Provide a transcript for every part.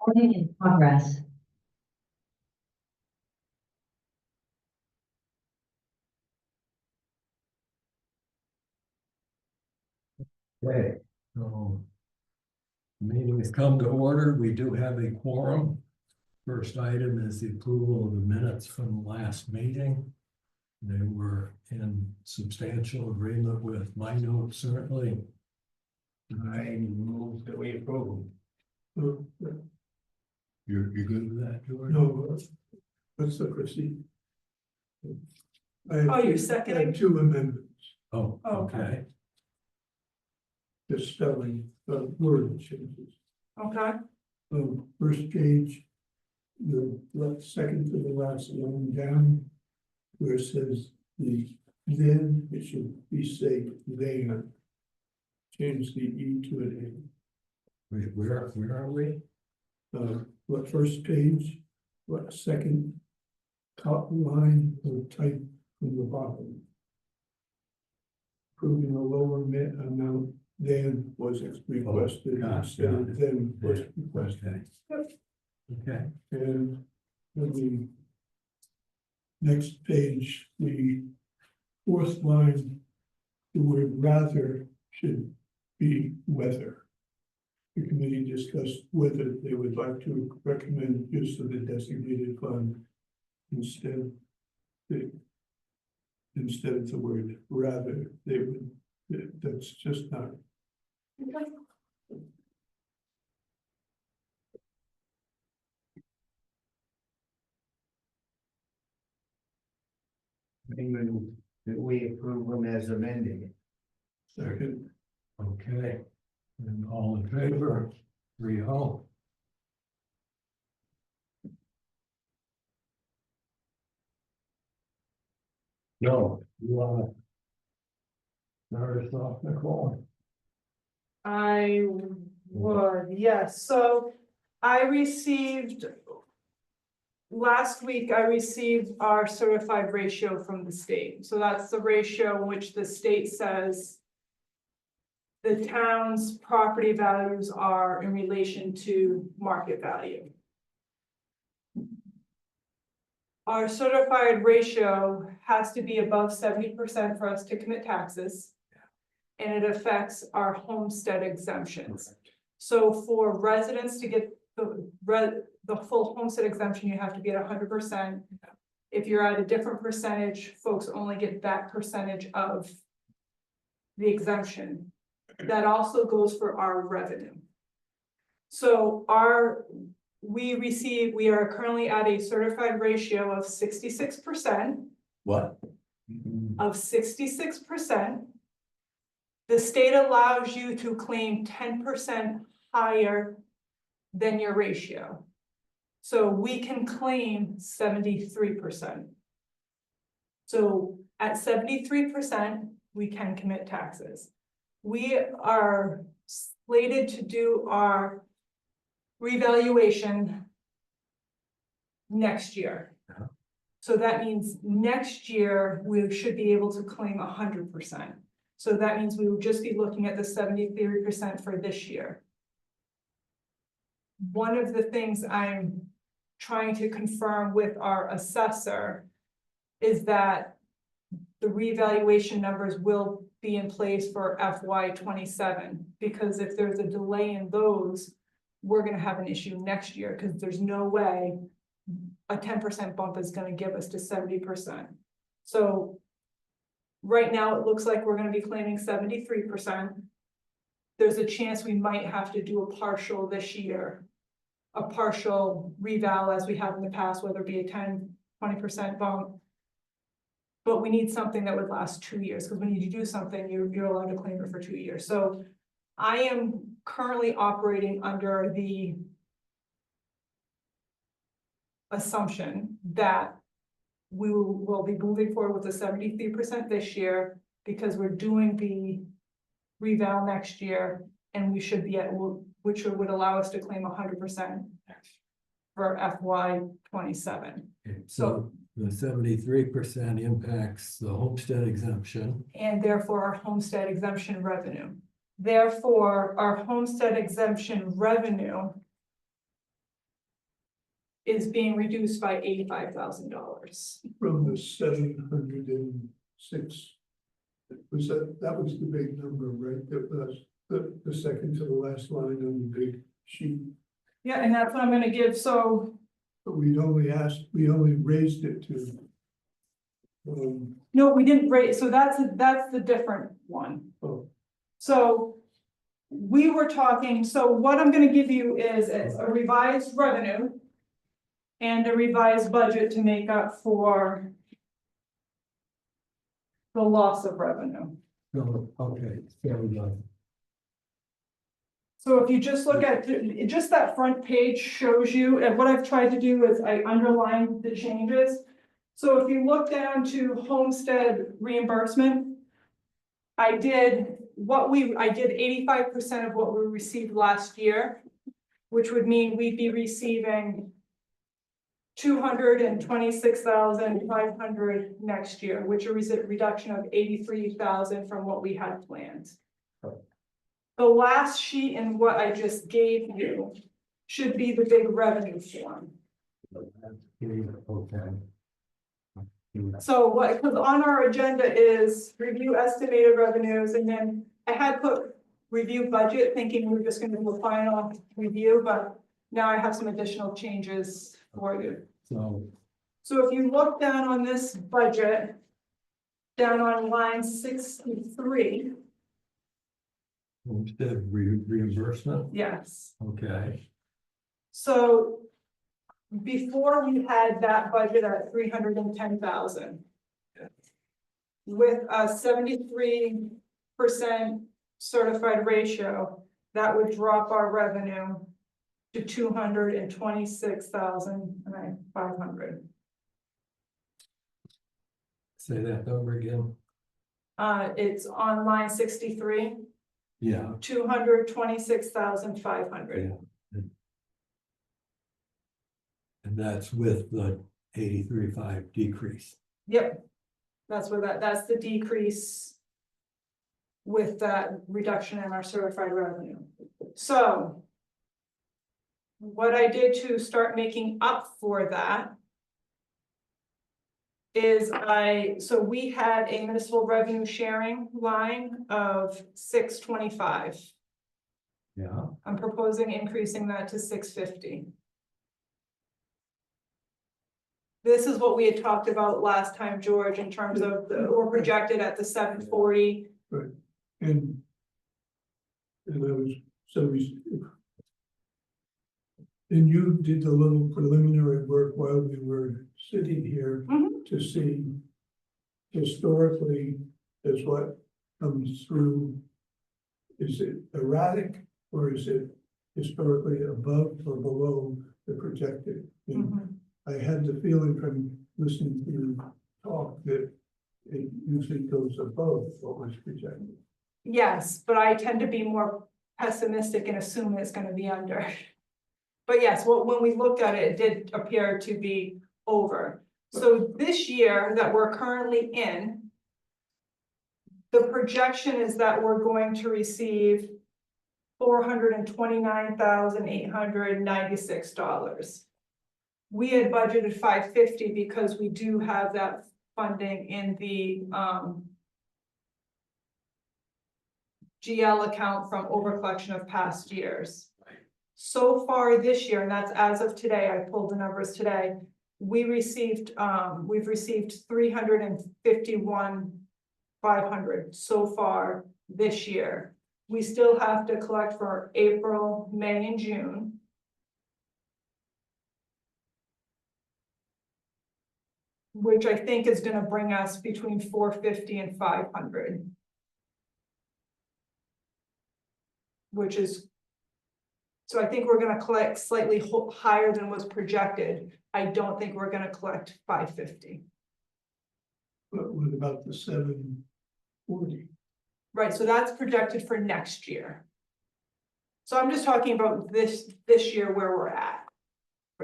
Recording in progress. Okay, so meeting has come to order. We do have a quorum. First item is the approval of the minutes from the last meeting. They were in substantial agreement with my notes, certainly. I move that we approve them. You're good with that, George? No, what's the proceed? Oh, you're I seconding? have two amendments, Oh, Oh, okay. okay. the spelling, word changes. Okay, First page, second to the last line down, where it says then, it should be say then. Change the E to an Wait, where are we? A. What first page, what second top line or type from the bottom. Proving a lower amount than was requested instead of then was requested. Okay, And then the next page, the fourth line, the word rather should be whether. The committee discussed whether they would like to recommend use of the designated fund instead. Instead of the word rather, they would, that's just not. That we approve them as amended. Second, okay. And all in favor? 3-0. No, you wanna start us off, Nicole? I would, yes, so I received. Last week, I received our certified ratio from the state, so that's the ratio in which the state says. The town's property values are in relation to market value. Our certified ratio has to be above 70% for us to commit taxes. And it affects our homestead exemptions. So for residents to get the full homestead exemption, you have to be at 100%. If you're at a different percentage, folks only get that percentage of the exemption. That also goes for our revenue. So we are currently at a certified ratio of 66%. What? Of 66%. The state allows you to claim 10% higher than your ratio. So we can claim 73%. So at 73%, we can commit taxes. We are slated to do our revaluation next year. Yeah. So that means next year, we should be able to claim 100%. So that means we would just be looking at the 73% for this year. One of the things I'm trying to confirm with our assessor is that the revaluation numbers will be in place for FY27, because if there's a delay in those, we're gonna have an issue next year, because there's no way a 10% bump is gonna give us to 70%. So right now, it looks like we're gonna be claiming 73%. There's a chance we might have to do a partial this year. A partial reval as we have in the past, whether it be a 10-20% bump. But we need something that would last 2 years, because when you do something, you're allowed to claim it for 2 years. So I am currently operating under the assumption that we will be moving forward with the 73% this year, because we're doing the reval next year, and we should be at, which would allow us to claim 100% for FY27. So the 73% impacts the homestead exemption. And therefore our homestead exemption revenue. Therefore, our homestead exemption revenue is being reduced by $85,000. From the 706. That was the big number, right? That was the second to the last line on the big sheet. Yeah, and that's what I'm gonna give, so, But we only raised it to. no, we didn't rate, so that's the different one. Oh, So we were talking, so what I'm gonna give you is a revised revenue and a revised budget to make up for the loss of revenue. So, okay, there we go. So if you just look at, just that front page shows you, and what I've tried to do is I underlined the changes. So if you look down to homestead reimbursement, I did 85% of what we received last year, which would mean we'd be receiving 226,500 next year, which is a reduction of 83,000 from what we had planned. The last sheet in what I just gave you should be the big revenue form. Okay. So what, because on our agenda is review estimated revenues, and then I had put review budget, thinking we were just gonna do a final review, but now I have some additional changes for you. So if you look down on this budget, down on line 63, Instead reimbursement, yes. okay, So before we had that budget at 310,000. With a 73% certified ratio, that would drop our revenue to 226,500. say that number again. It's on line 63, Yeah. 226,500. And that's with the 83.5 decrease. Yep, that's the decrease with that reduction in our certified revenue. So what I did to start making up for that is so we had a municipal revenue sharing line of 625. Yeah. I'm proposing increasing that to 650. This is what we had talked about last time, George, in terms of we're projected at the 740. and I was, and you did a little preliminary work while we were sitting here to see historically as what comes through. Is it erratic or is it historically above or below the projected? And I had the feeling from listening to you talk that it usually goes above what was projected. Yes, but I tend to be more pessimistic and assume it's gonna be under. But yes, when we looked at it, it did appear to be over. So this year that we're currently in, the projection is that we're going to receive $429,896. We had budgeted $550 because we do have that funding in the GL account from overcollection of past years. So far this year, and that's as of today, I pulled the numbers today, we've received $351,500 so far this year. We still have to collect for April, May, and June. Which I think is gonna bring us between 450 and 500. Which is, so I think we're gonna collect slightly higher than was projected. I don't think we're gonna collect 550. But what about the 740? Right, so that's projected for next year. So I'm just talking about this year where we're at.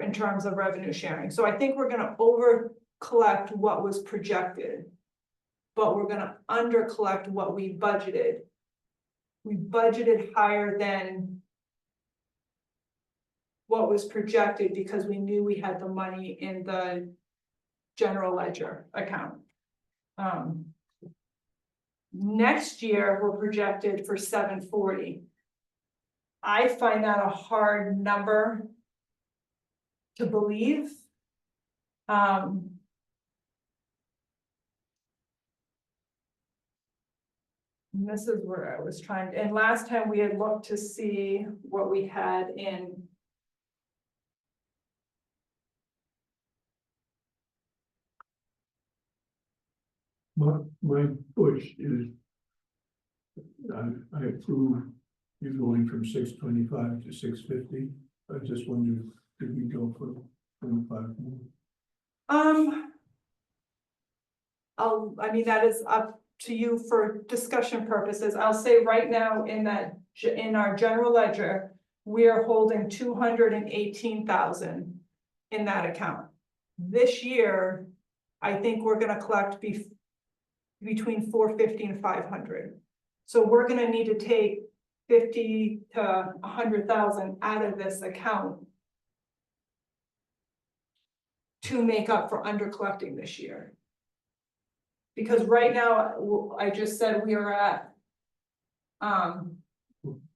In terms of revenue sharing, so I think we're gonna over collect what was projected. But we're gonna under collect what we budgeted. We budgeted higher than what was projected because we knew we had the money in the general ledger account. Next year, we're projected for 740. I find that a hard number to believe. And this is where I was trying, and last time we had looked to see what we had in. My push is. I approve you going from 625 to 650. I just wondered, did we go for 25 more? I mean, that is up to you for discussion purposes. I'll say right now in our general ledger, we are holding 218,000 in that account. This year, I think we're gonna collect between 450 and 500. So we're gonna need to take 50 to 100,000 out of this account to make up for under collecting this year. Because right now, I just said we are at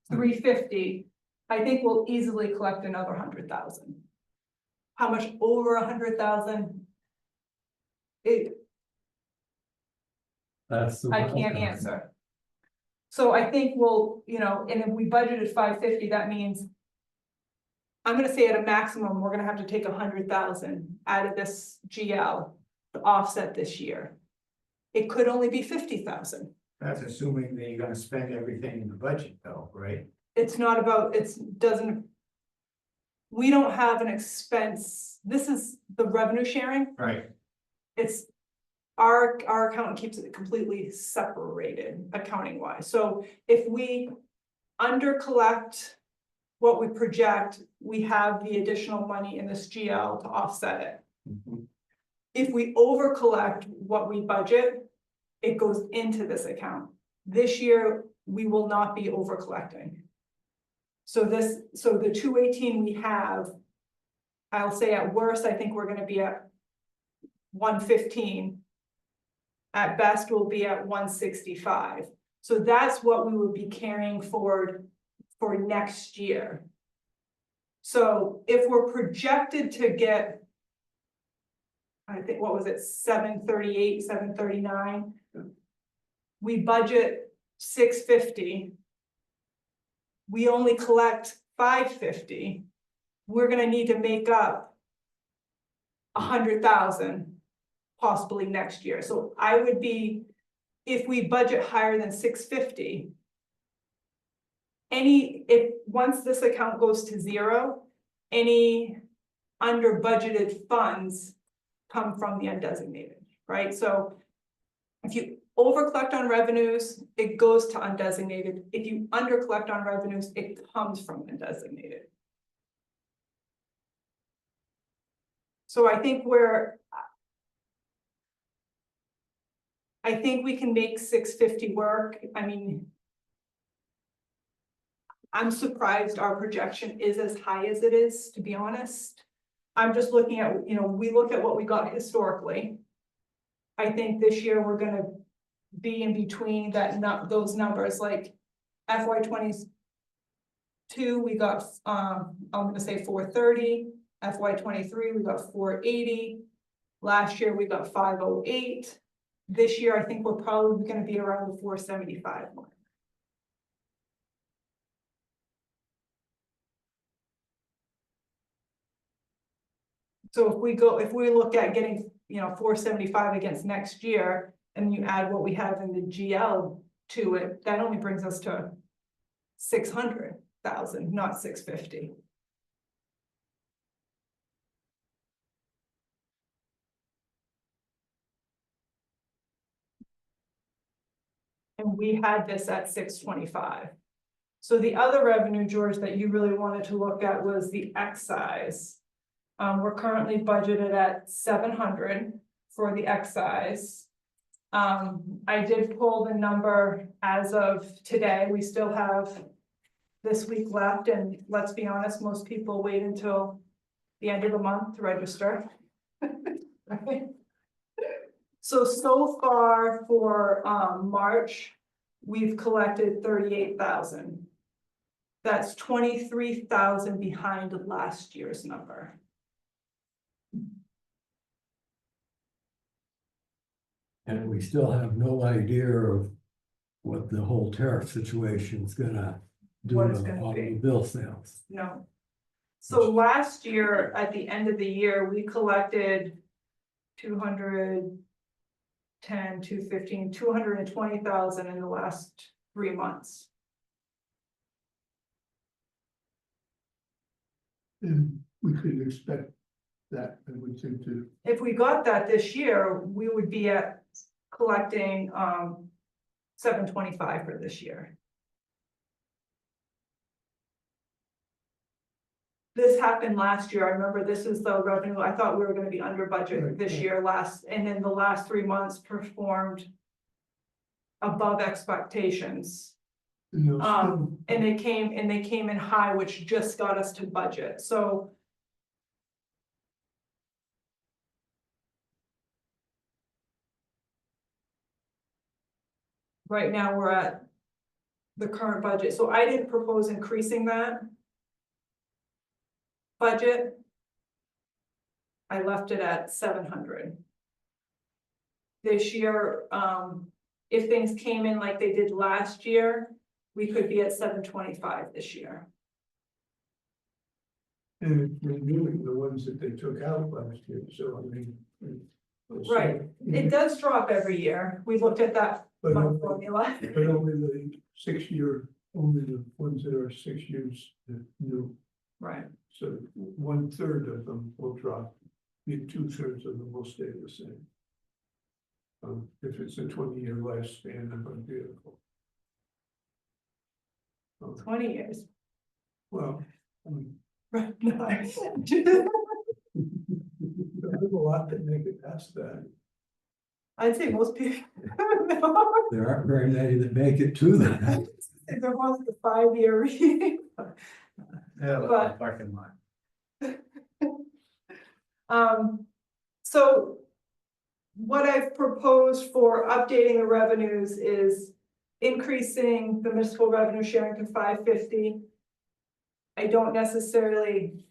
350. I think we'll easily collect another 100,000. How much over 100,000? That's the. I can't answer. So I think we'll, and if we budgeted 550, that means. I'm gonna say at a maximum, we're gonna have to take 100,000 out of this GL to offset this year. It could only be 50,000. That's assuming that you're gonna spend everything in the budget though, right? It's not about, we don't have an expense. This is the revenue sharing. Right. It's our accountant keeps it completely separated accounting wise. So if we under collect what we project, we have the additional money in this GL to offset it. Mhm. If we over collect what we budget, it goes into this account. This year, we will not be over collecting. So the 218 we have, I'll say at worst, I think we're gonna be at 115. At best, we'll be at 165. So that's what we would be carrying forward for next year. So if we're projected to get, I think, what was it, 738, 739? We budget 650. We only collect 550. We're gonna need to make up 100,000 possibly next year. So I would be, if we budget higher than 650, once this account goes to zero, any under budgeted funds come from the undesignated, right? So if you over collect on revenues, it goes to undesignated. If you under collect on revenues, it comes from undesignated. So I think we can make 650 work. I mean, I'm surprised our projection is as high as it is, to be honest. I'm just looking at, we look at what we got historically. I think this year we're gonna be in between those numbers, like FY22, we got, I'm gonna say 430, FY23, we got 480. Last year we got 508. This year, I think we're probably gonna be around the 475 mark. So if we look at getting, 475 against next year, and you add what we have in the GL to it, that only brings us to 600,000, not 650. And we had this at 625. So the other revenue, George, that you really wanted to look at was the excise. We're currently budgeted at 700 for the excise. I did pull the number as of today. We still have this week left, and let's be honest, most people wait until the end of the month to register. Right? So far for, March, we've collected 38,000. That's 23,000 behind last year's number. And we still have no idea of what the whole tariff situation is gonna do What to it's gonna be. automobile sales. No. So last year, at the end of the year, we collected 210, 215, 220,000 in the last 3 months. And we could expect that, I would think, to, If we got that this year, we would be at collecting, 725 for this year. This happened last year. I remember this is the revenue. I thought we were gonna be under budget Right, this right. year and then the last 3 months performed above expectations. you know, still, And they came in high, which just got us to budget, so. Right now, we're at the current budget, so I didn't propose increasing that budget. I left it at 700. This year, if things came in like they did last year, we could be at 725 this year. and it's renewing the ones that they took out last year, so I mean. so, Right. It does drop every year. We looked at that But formula. but only the 6-year, only the ones that are 6 years new, Right, so 1/3 of them will drop. The 2/3 of them will stay the same. If it's a 20-year lifespan of a vehicle. 20 years. Well, I mean, Right. No. there's a lot that make it past that. I'd say most people. No, There aren't very many that make it to that. they're more like a 5-year reading. Yeah, But- like the parking lot. So what I've proposed for updating the revenues is increasing the municipal revenue sharing to 550. I don't necessarily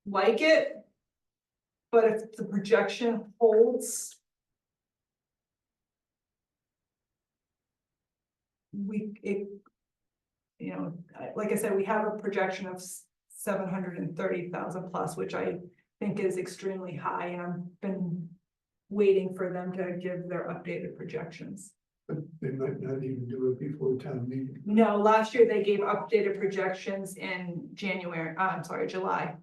like it, but if the projection holds, like I said, we have a projection of 730,000 plus, which I think is extremely high, and I've been waiting for them to give their updated projections. But they might not even do it before town meeting. No, last year they gave updated projections in July.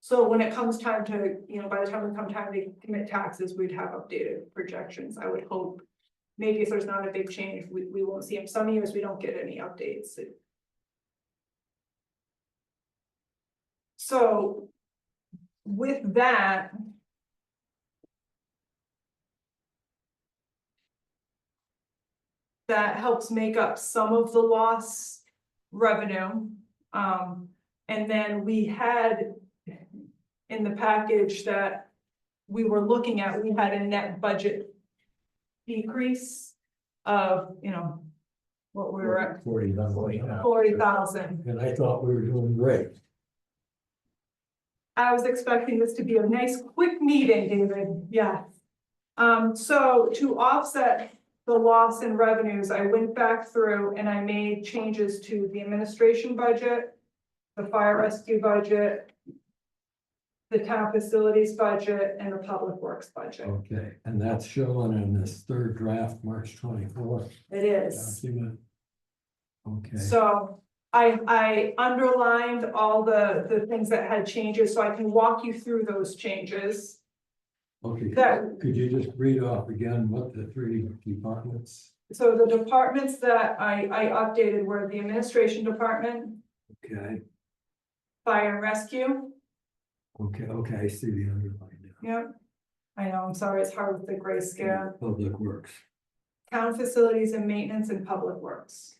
So when it comes time to, by the time we come time to commit taxes, we'd have updated projections, I would hope. Maybe if there's not a big change, we won't see them. Some years we don't get any updates. So with that, that helps make up some of the lost revenue. And then we had in the package that we were looking at, we had a net budget decrease of, what we were at, 40,000. 40,000. And I thought we were doing great. I was expecting this to be a nice, quick meeting, David, yes. So to offset the loss in revenues, I went back through and I made changes to the administration budget, the fire rescue budget, the town facilities budget, and the public works budget. Okay, and that's shown in this third draft, March 24th It is. document. Okay, So I underlined all the things that had changes, so I can walk you through those changes. okay, That, could you just read off again what the 3 departments? so the departments that I updated were the administration department, Okay, fire and rescue. okay, I see the underline now. Yep. I know, I'm sorry, it's hard with the grayscale. Public Works. town facilities and maintenance and public works.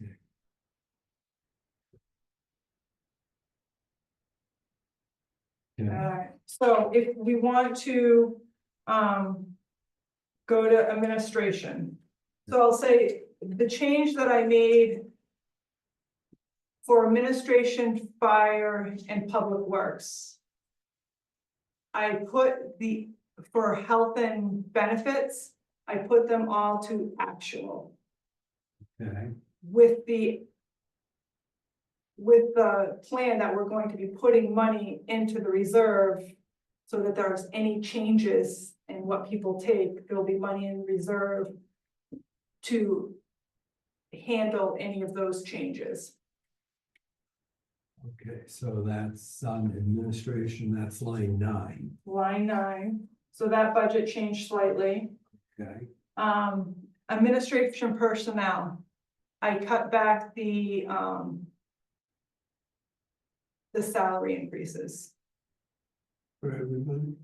Yeah, So if we want to, go to administration. So I'll say the change that I made for administration, fire and public works. I put for health and benefits, I put them all to actual okay, with the plan that we're going to be putting money into the reserve so that there's any changes in what people take, there'll be money in reserve to handle any of those changes. okay, so that's on administration, that's line 9, Line 9, so that budget changed slightly. okay, Administration personnel, I cut back the salary increases For everybody.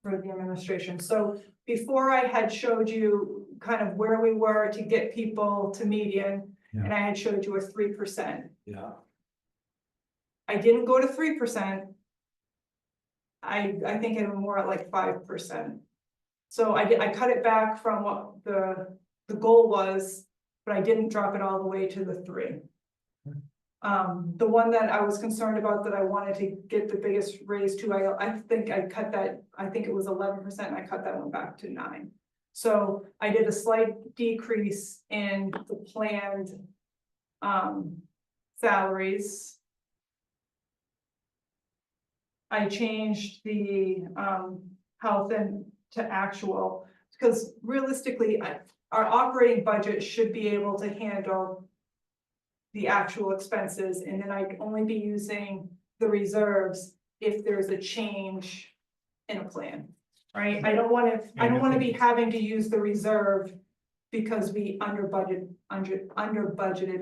for the administration. So before I had showed you kind of where we were to get people to median, and I had showed you a 3%. yeah, I didn't go to 3%. I think it was more at like 5%. So I cut it back from what the goal was, but I didn't drop it all the way to the 3. The one that I was concerned about that I wanted to get the biggest raise to, I think I cut that, I think it was 11%, and I cut that one back to 9. So I did a slight decrease in the planned salaries. I changed the health and to actual, because realistically, our operating budget should be able to handle the actual expenses, and then I'd only be using the reserves if there's a change in a plan, right? I don't want to be having to use the reserve because we under budgeted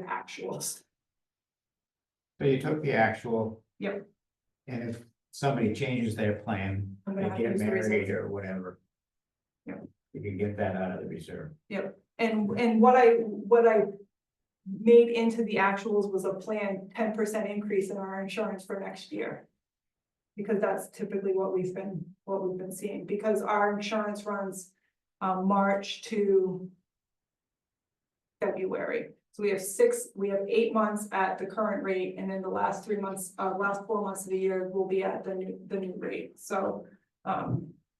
actuals. So you took the actual. Yep. And if somebody changes their plan, I'm they gonna have to get use the married reserve. or whatever. Yep. You can get that out of the reserve. And what I made into the actuals was a planned 10% increase in our insurance for next year. Because that's typically what we've been seeing, because our insurance runs March to February. So we have 8 months at the current rate, and then the last 4 months of the year will be at the new rate. So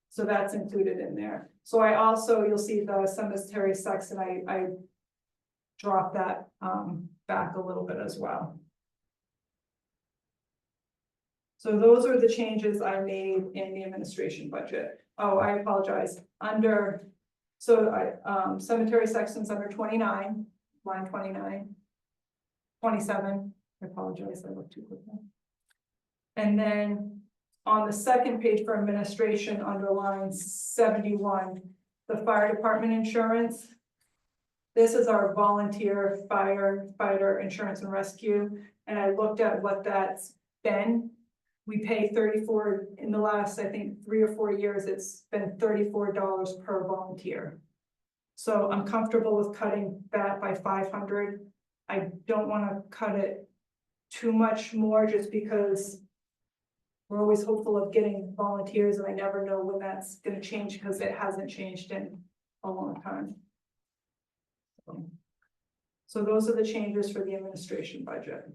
so that's included in there. So I also, you'll see the cemetery section, I dropped that back a little bit as well. So those are the changes I made in the administration budget. Oh, I apologize. Cemetery sections under 29, line 29. 27, I apologize, I looked too quickly. And then on the second page for administration under line 71, the fire department insurance. This is our volunteer firefighter insurance and rescue, and I looked at what that's been. We pay 34 in the last, I think, 3 or 4 years, it's been $34 per volunteer. So I'm comfortable with cutting that by 500. I don't want to cut it too much more just because we're always hopeful of getting volunteers, and I never know when that's going to change because it hasn't changed in a long time. So those are the changes for the administration budget.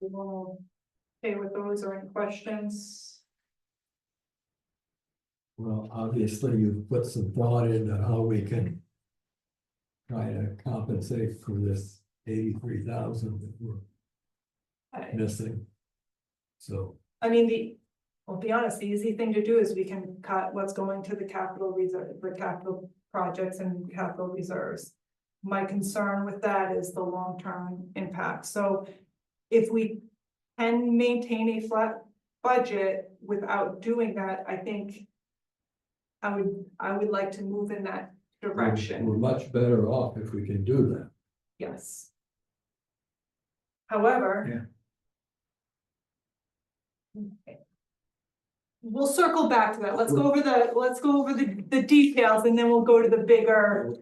We will pay with those or any questions. well, obviously you've put some thought into how we can try to compensate for this 83,000 that we're missing. So, I mean, I'll be honest, the easy thing to do is we can cut what's going to the capital reserve, the capital projects and capital reserves. My concern with that is the long-term impact. So if we can maintain a flat budget without doing that, I think I would like to move in that direction. we're much better off if we can do that. Yes. However. Okay. we'll circle back to that. Let's go over the details and then we'll go to the bigger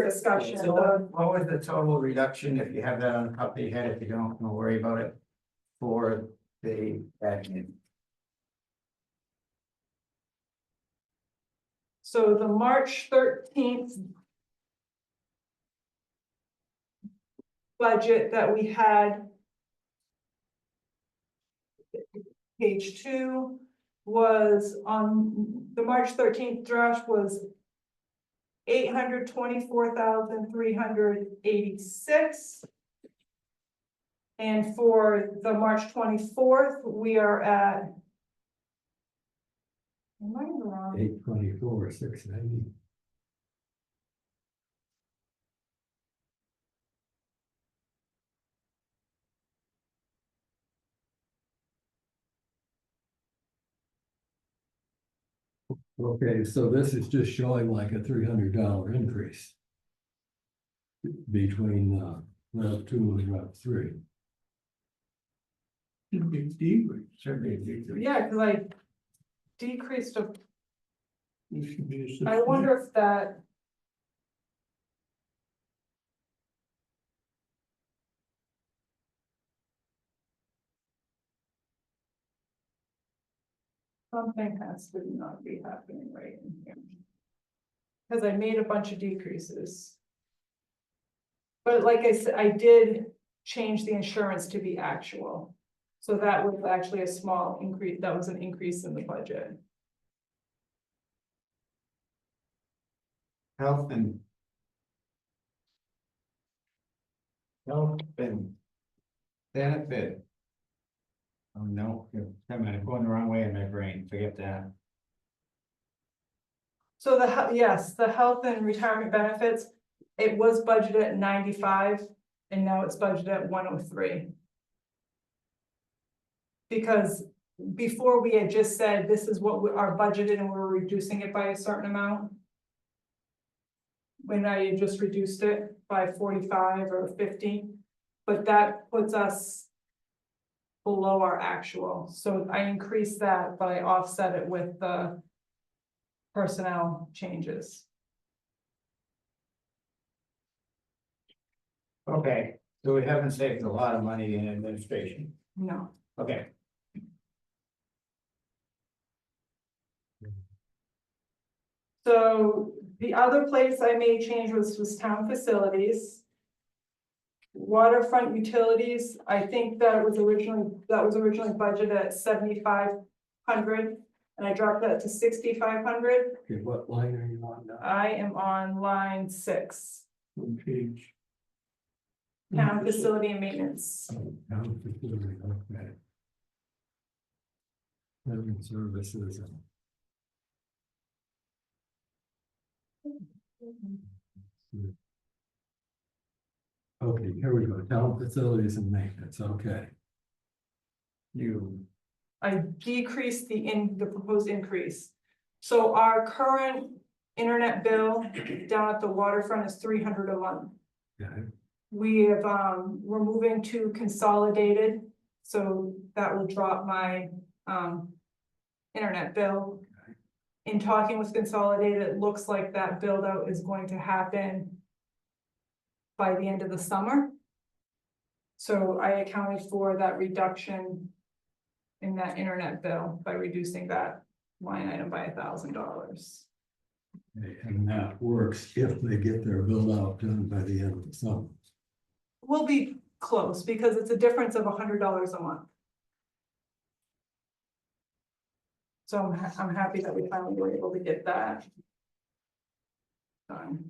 discussion. So what was the total reduction, if you have that on the top of your head, if you don't worry about it, for the admin? So the March 13th budget that we had, page 2, was on the March 13th draft was 824,386. And for the March 24th, we are at, am I wrong? 824, 690. Okay, so this is just showing like a $300 increase between Rev 2 and Rev 3. Should be decrease. Should be a decrease. Yeah, because I decreased a, This should be a I wonder if that. Something has to not be happening right in here. Because I made a bunch of decreases. But like I said, I did change the insurance to be actual. So that was actually a small increase, that was an increase in the budget. Health and benefit. Oh, no, I'm going the wrong way in my brain, forget that. So yes, the health and retirement benefits, it was budgeted at 95 and now it's budgeted at 103. Because before we had just said, this is what our budgeted and we're reducing it by a certain amount. When I just reduced it by 45 or 50, but that puts us below our actual. So I increased that, but I offset it with the personnel changes. Okay, so we haven't saved a lot of money in administration. No. Okay. So the other place I made change was town facilities. Waterfront utilities, I think that was originally budgeted at 7,500 and I dropped that to 6,500. Okay, what line are you on now? I am on line 6, on page. town facility and maintenance. Town facility, okay. Living services. Okay, here we go, town facilities and maintenance, okay. I decreased the proposed increase. So our current internet bill down at the waterfront is $300 a month. Okay, We have, we're moving to consolidated, so that will drop my, internet bill. In talking with Consolidated, it looks like that build out is going to happen by the end of the summer. So I accounted for that reduction in that internet bill by reducing that line item by $1,000. okay, and that works if they get their bill out done by the end of the summer. We'll be close because it's a difference of $100 a month. So I'm happy that we finally were able to get that done.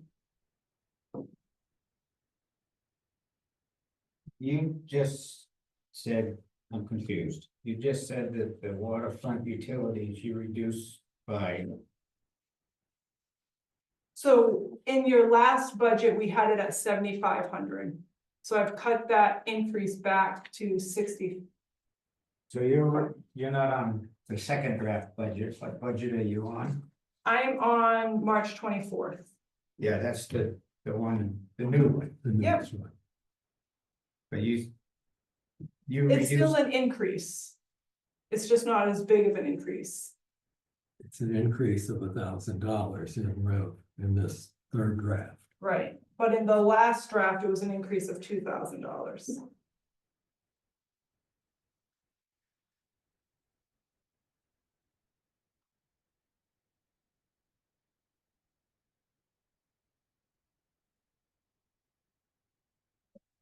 You just said, I'm confused. You just said that the waterfront utilities you reduced by, So in your last budget, we had it at 7,500. So I've cut that increase back to 60. so you're not on the second draft budget. What budget are you on? I'm on March 24th. Yeah, that's the one, the new one, The next one. but you It's still reduced, an increase. It's just not as big of an increase. It's an increase of $1,000 in this third draft. Right, but in the last draft, it was an increase of $2,000.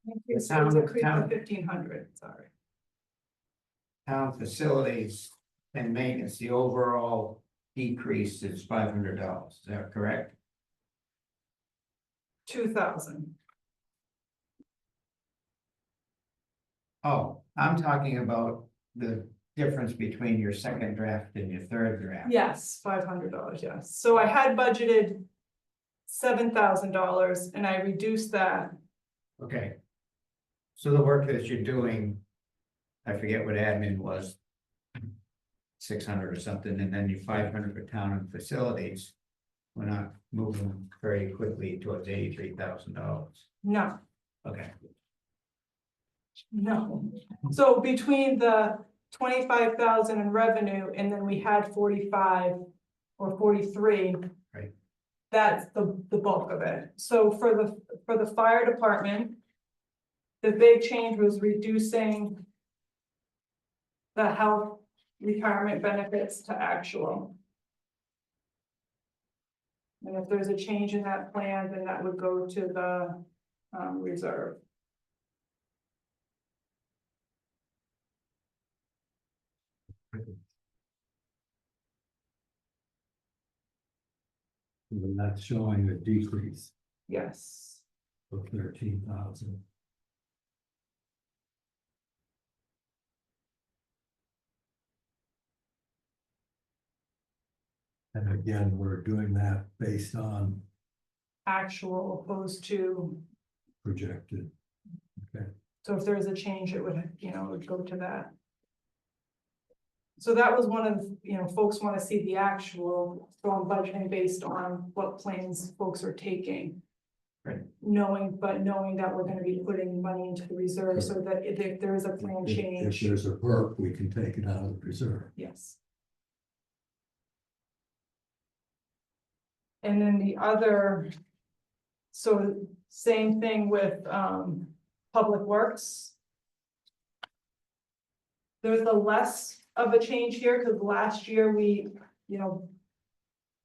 Increase town- was increased to town- 1,500, sorry. Town facilities and maintenance, the overall decrease is $500, is that correct? 2,000, Oh, I'm talking about the difference between your second draft and your third draft. yes, $500, yes, so I had budgeted $7,000 and I reduced that, Okay. So the work that you're doing, I forget what admin was. 600 or something, and then your 500 for town and facilities. We're not moving very quickly towards $83,000. no, Okay, no. So between the 25,000 in revenue and then we had 45 or 43. Right. That's the bulk of it. So for the fire department, the big change was reducing the health retirement benefits to actual. And if there's a change in that plan, then that would go to the reserve. And that's showing a decrease Yes. of 13,000. And again, we're doing that based on Actual opposed to, projected. Okay, so if there is a change, it would, it would go to that. So that was one of, folks want to see the actual, so I'm budgeting based on what plans folks are taking. Right. Knowing that we're gonna be putting money into the reserve so that if there is a plan if change, there's a perk, we can take it out of the reserve. yes. And then the other, so same thing with Public Works. There's a less of a change here because last year we,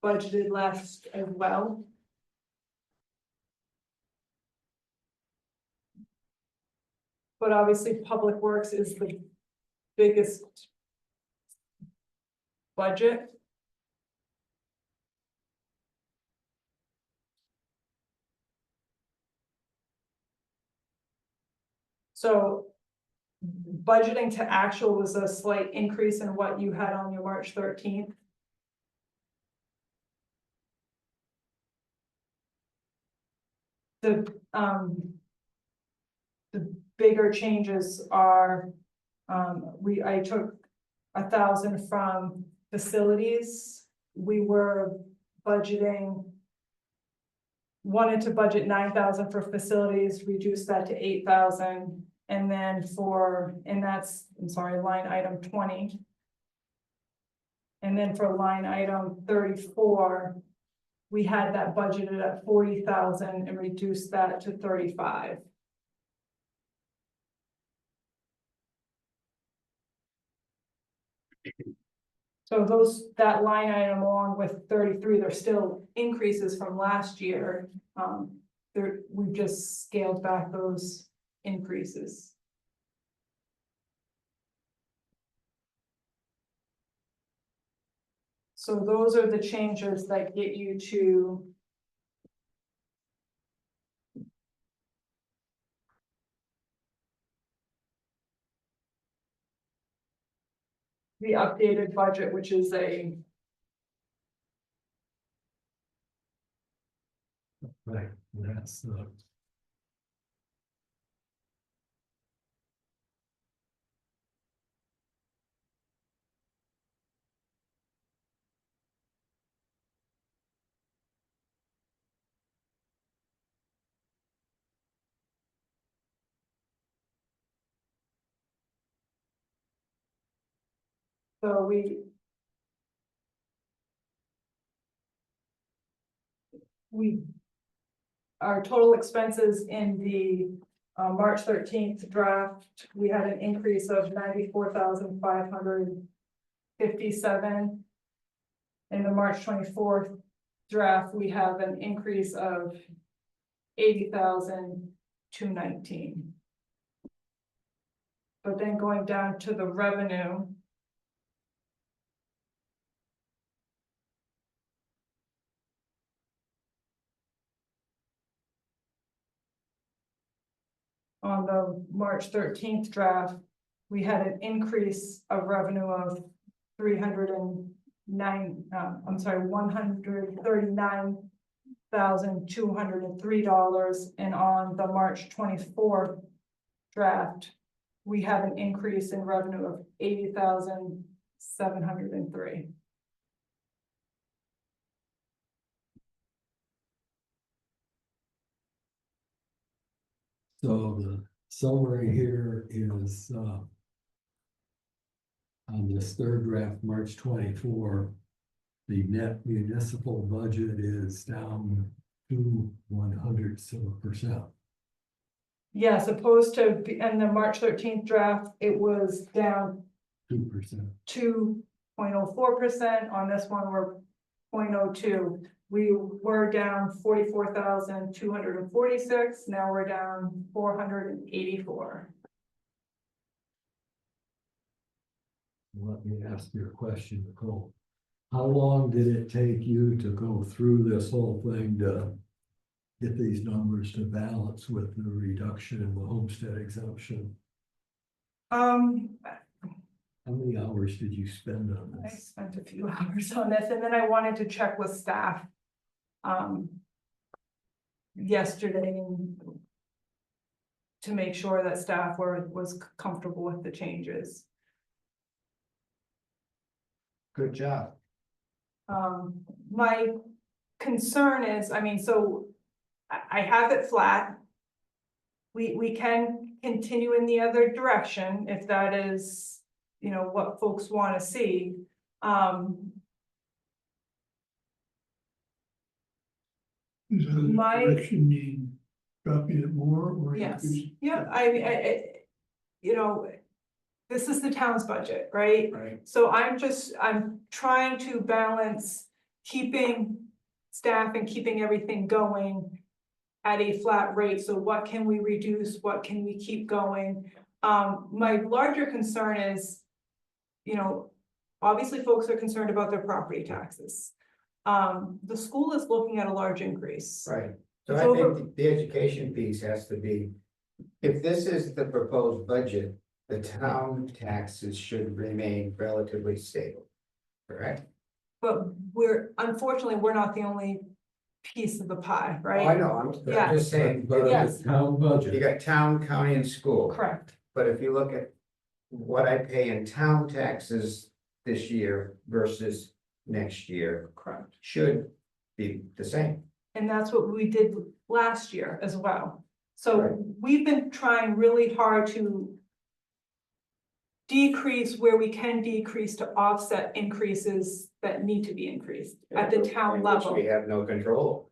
budgeted less as well. But obviously, Public Works is the biggest budget. So budgeting to actual was a slight increase in what you had on your March 13th. The bigger changes are, I took 1,000 from facilities. We were wanted to budget 9,000 for facilities, reduce that to 8,000. And then line item 20. And then for line item 34, we had that budgeted at 40,000 and reduced that to 35. So that line item along with 33, they're still increases from last year. We've just scaled back those increases. So those are the changes that get you to the updated budget, which is Right, that's so we our total expenses in the March 13th draft, we had an increase of 94,557. In the March 24th draft, we have an increase of 80,219. But then going down to the revenue. On the March 13th draft, we had an increase of revenue of $139,203. And on the March 24th draft, we have an increase in revenue of 80,703. So the summary here is, on this third draft, March 24, the net municipal budget is down to 100%. Yes, opposed to, in the March 13th draft, it was down 2%. 2.04%. On this one, we're 0.02. We were down 44,246. Now we're down 484. Let me ask you a question, Nicole. How long did it take you to go through this whole thing to get these numbers to balance with the reduction in the homestead exemption? How many hours did you spend on I this? spent a few hours on this, and then I wanted to check with staff. Yesterday to make sure that staff was comfortable with the changes. Good job. My concern is, I mean, so I have it flat. We can continue in the other direction if that is, you know, what folks want to see. Does the My- direction mean dropping it more or Yes, increasing? yeah, I, you know, this is the town's budget, right? Right. So I'm trying to balance keeping staff and keeping everything going at a flat rate. So what can we reduce? What can we keep going? My larger concern is, you know, obviously folks are concerned about their property taxes. The school is looking at a large increase. Right, so It's I over- think the education piece has to be, if this is the proposed budget, the town taxes should remain relatively stable, correct? But unfortunately, we're not the only piece of the pie, Oh, right? I know, I'm Yeah. just saying, But Yes. the town you budget, got town, county and school. Correct. But if you look at what I pay in town taxes this year versus next year, Correct. should be the same. And that's what we did last year as well. So Right. we've been trying really hard to decrease where we can decrease to offset increases that need to be increased at the town Which level. we have no control.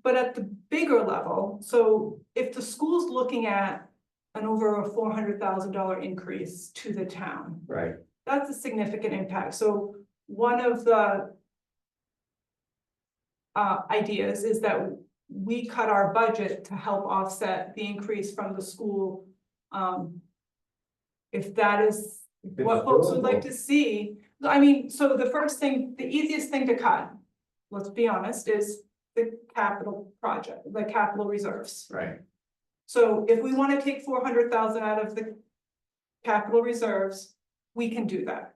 But at the bigger level, so if the school's looking at an over a $400,000 increase to the town, Right. that's a significant impact. So one of the ideas is that we cut our budget to help offset the increase from the school. If that is If what it's folks would like doable. to see, I mean, so the first thing, the easiest thing to cut, let's be honest, is the capital project, the capital reserves. Right, So if we want to take 400,000 out of the capital reserves, we can do that.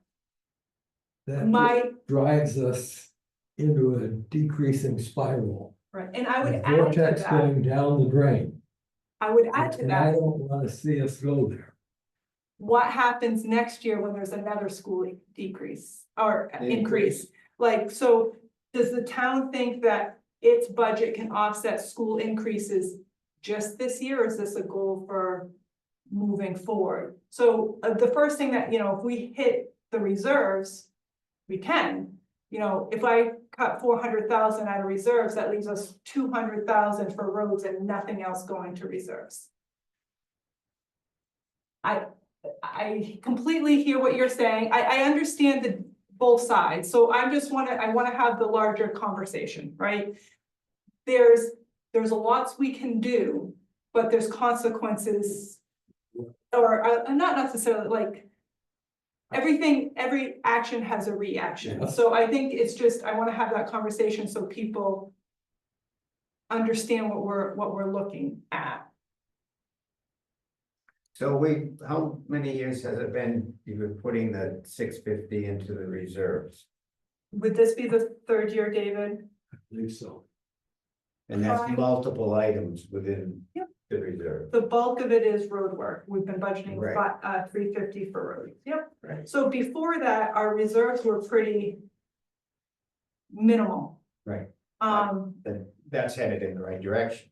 that My, drives us into a decreasing spiral. right, and I would A add to vortex that, going down the drain. I would add to And I that, don't want to see us go there. what happens next year when there's another school decrease or Increase. increase? Like, so does the town think that its budget can offset school increases just this year, or is this a goal for moving forward? So the first thing that, you know, if we hit the reserves, we can, you know, if I cut 400,000 out of reserves, that leaves us 200,000 for roads and nothing else going to reserves. I completely hear what you're saying. I understand the both sides, so I wanna have the larger conversation, right? There's a lots we can do, but there's consequences. Or not necessarily like. Every action has a reaction, Yeah. so I think it's just, I wanna have that conversation so people. Understand what we're looking at. So how many years has it been, you've been putting the 650 into the reserves? Would this be the third year, David? I believe so. And that's Fine. multiple items within Yep. the reserve. The bulk of it is road work. We've been budgeting Right. 350 for roads. Yep. Right. So before that, our reserves were pretty minimal. Right. That's headed in the right direction.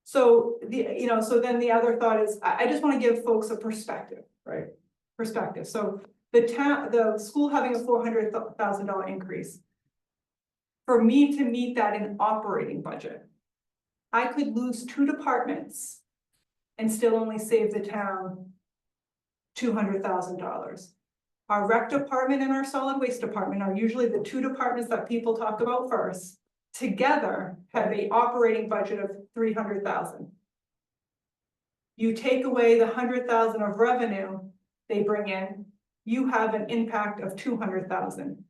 So so then the other thought is, I just want to give folks a perspective, right? Perspective. So the school having a $400,000 increase. For me to meet that in operating budget, I could lose 2 departments and still only save the town $200,000. Our rec department and our solid waste department are usually the 2 departments that people talk about first. Together have a operating budget of 300,000. You take away the 100,000 of revenue they bring in, you have an impact of 200,000.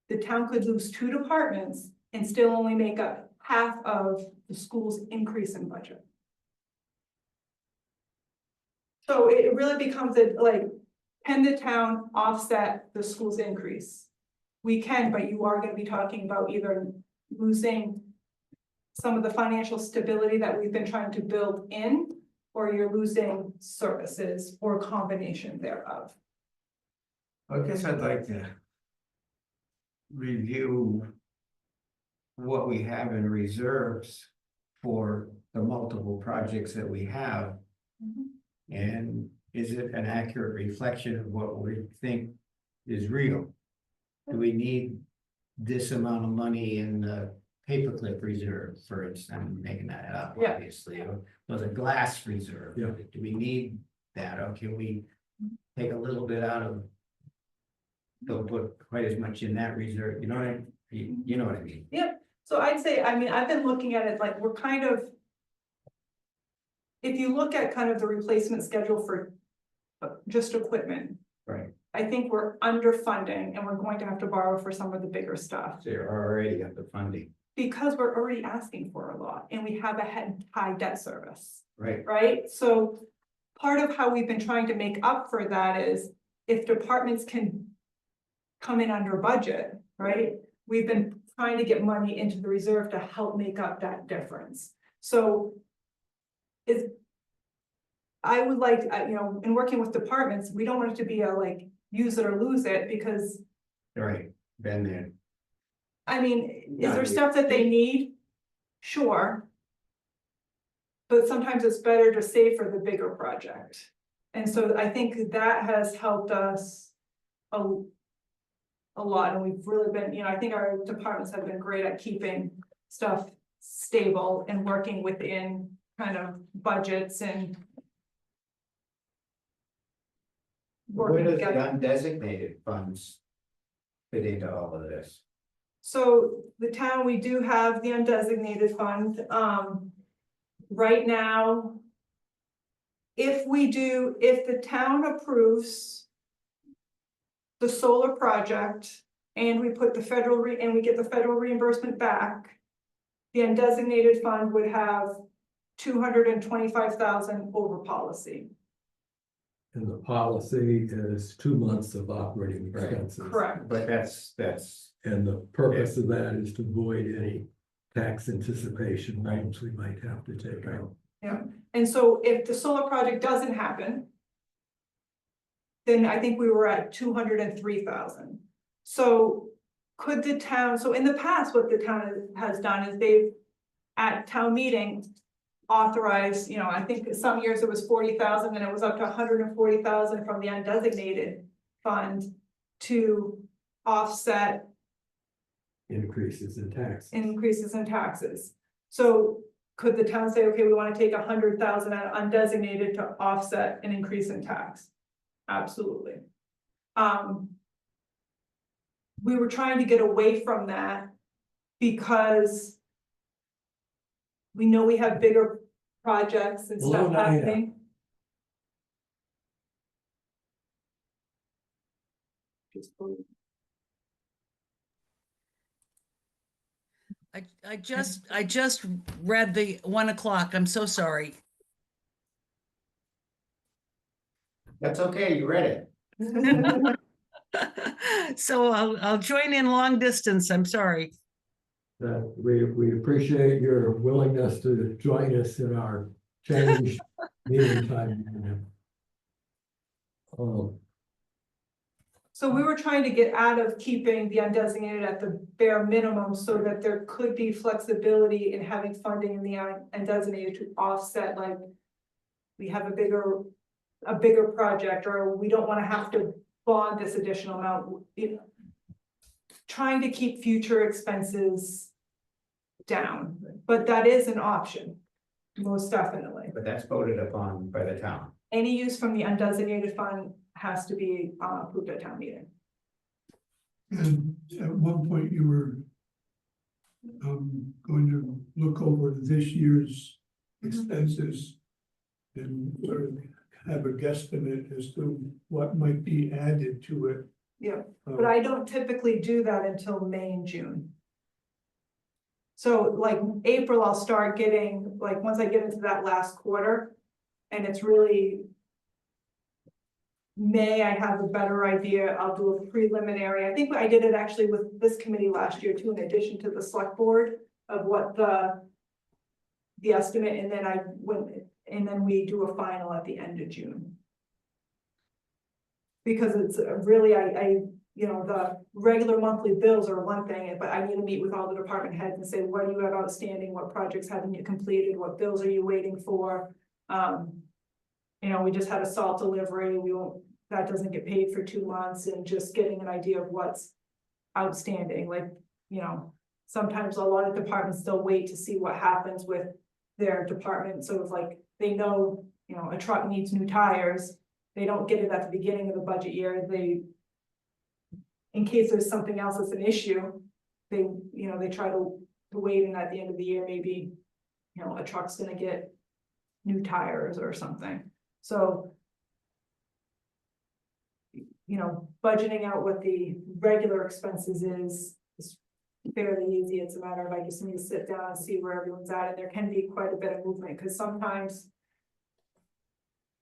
The town could lose 2 departments and still only make up half of the school's increase in budget. So it really becomes can the town offset the school's increase? We can, but you are gonna be talking about either losing some of the financial stability that we've been trying to build in, or you're losing services or combination thereof. I guess I'd like to review what we have in reserves for the multiple projects that we have. And is it an accurate reflection of what we think is real? Do we need this amount of money in the paperclip reserve, for instance? I'm making that up, Yeah. obviously, or the glass reserve. Yeah. Do we need that, or can we take a little bit out of? Don't put quite as much in that reserve, you know what you know what I mean? So I'd say, I've been looking at it like we're kind of. If you look at kind of the replacement schedule for just equipment. Right. I think we're underfunding and we're going to have to borrow for some of the bigger stuff. So you're already got the funding, Because we're already asking for a lot and we have a high debt service, right? right? So part of how we've been trying to make up for that is if departments can come in under budget, right? We've been trying to get money into the reserve to help make up that difference. So I would like, in working with departments, we don't want it to be a use it or lose it, because Right, been there. is there stuff that they need? Sure. But sometimes it's better to save for the bigger project. And so I think that has helped us a lot, and we've really been, I think our departments have been great at keeping stuff stable and working within kind of budgets and Where working does the together. undesignated funds fit into all of this? So the town, we do have the undesignated fund, right now. If the town approves the solar project and we put and we get the federal reimbursement back, the undesignated fund would have 225,000 over policy. And the policy is 2 months of operating Right. expenses. Correct. But that's, And the purpose of that is to avoid any tax anticipation loans we might have to take out. And so if the solar project doesn't happen, then I think we were at 203,000. So could the town, so in the past, what the town has done is they've, at town meeting, authorized, I think some years it was 40,000 and it was up to 140,000 from the undesignated fund to offset increases in tax. increases in taxes. So could the town say, okay, we want to take 100,000 out of undesignated to offset an increase in tax? Absolutely. We were trying to get away from that because we know we have bigger projects and stuff Hello, Nida. happening. I just read the 1 o'clock. I'm so sorry. That's okay, you read it. So I'll join in long distance. I'm sorry. We appreciate your willingness to join us in our changed meeting time. Oh, So we were trying to get out of keeping the undesignated at the bare minimum so that there could be flexibility in having funding in the undesignated to offset, like. We have a bigger project, or we don't want to have to bond this additional amount. Trying to keep future expenses down, but that is an option, most definitely. But that's voted upon by the town. Any use from the undesignated fund has to be approved at town meeting. And at one point you were going to look over this year's expenses and sort of have a guesstimate as to what might be added to it. Yeah, but I don't typically do that until May and June. So like April, I'll start getting, like, once I get into that last quarter, and it's really May, I have a better idea. I'll do a preliminary. I think I did it actually with this committee last year too, in addition to the select board, of what the estimate, and then we do a final at the end of June. Because it's really, you know, the regular monthly bills are one thing, but I need to meet with all the department heads and say, what do you have outstanding? What projects haven't you completed? What bills are you waiting for? You know, we just had a salt delivery. That doesn't get paid for 2 months, and just getting an idea of what's outstanding. Like, you know, sometimes a lot of departments still wait to see what happens with their department. So if like, they know, you know, a truck needs new tires, they don't get it at the beginning of the budget year. In case there's something else that's an issue, they try to wait, and at the end of the year, maybe, you know, a truck's gonna get new tires or something. So, you know, budgeting out what the regular expenses is fairly easy. It's a matter of, I just need to sit down and see where everyone's at, and there can be quite a bit of movement, because sometimes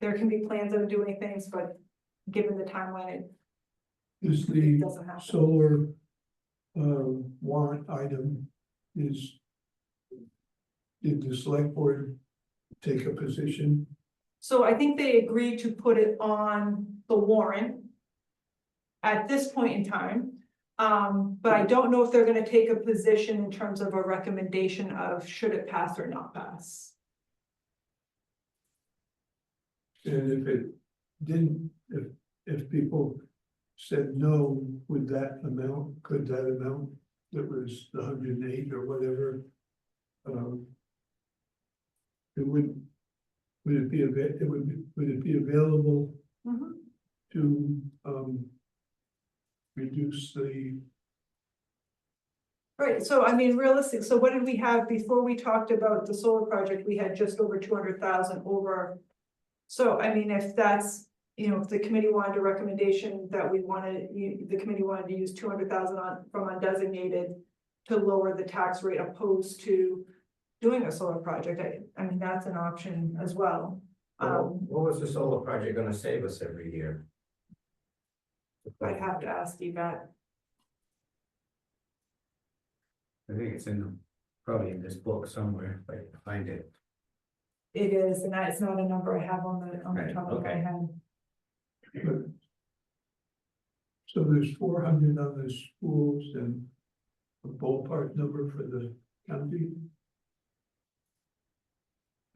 there can be plans of doing things, but given the timeline, Is it the doesn't happen. solar warrant item did the select board take a position? So I think they agreed to put it on the warrant at this point in time. But I don't know if they're gonna take a position in terms of a recommendation of should it pass or not pass. And if it didn't, if people said no, could that amount that was the 108 or whatever, would it be available to reduce the? Right, so I mean, realistic, so what did we have before we talked about the solar project? We had just over 200,000 over. So I mean, if that's, you know, if the committee wanted a recommendation that the committee wanted to use 200,000 from undesignated to lower the tax rate opposed to doing a solar project, I mean, that's an option as well. What was the solar project gonna save us every year? I'd have to ask you that. I think it's probably in this book somewhere, if I can find it. It is, and that's not a number I have on the Right, top of my okay. head. So there's 400 on the schools and a ballpark number for the county.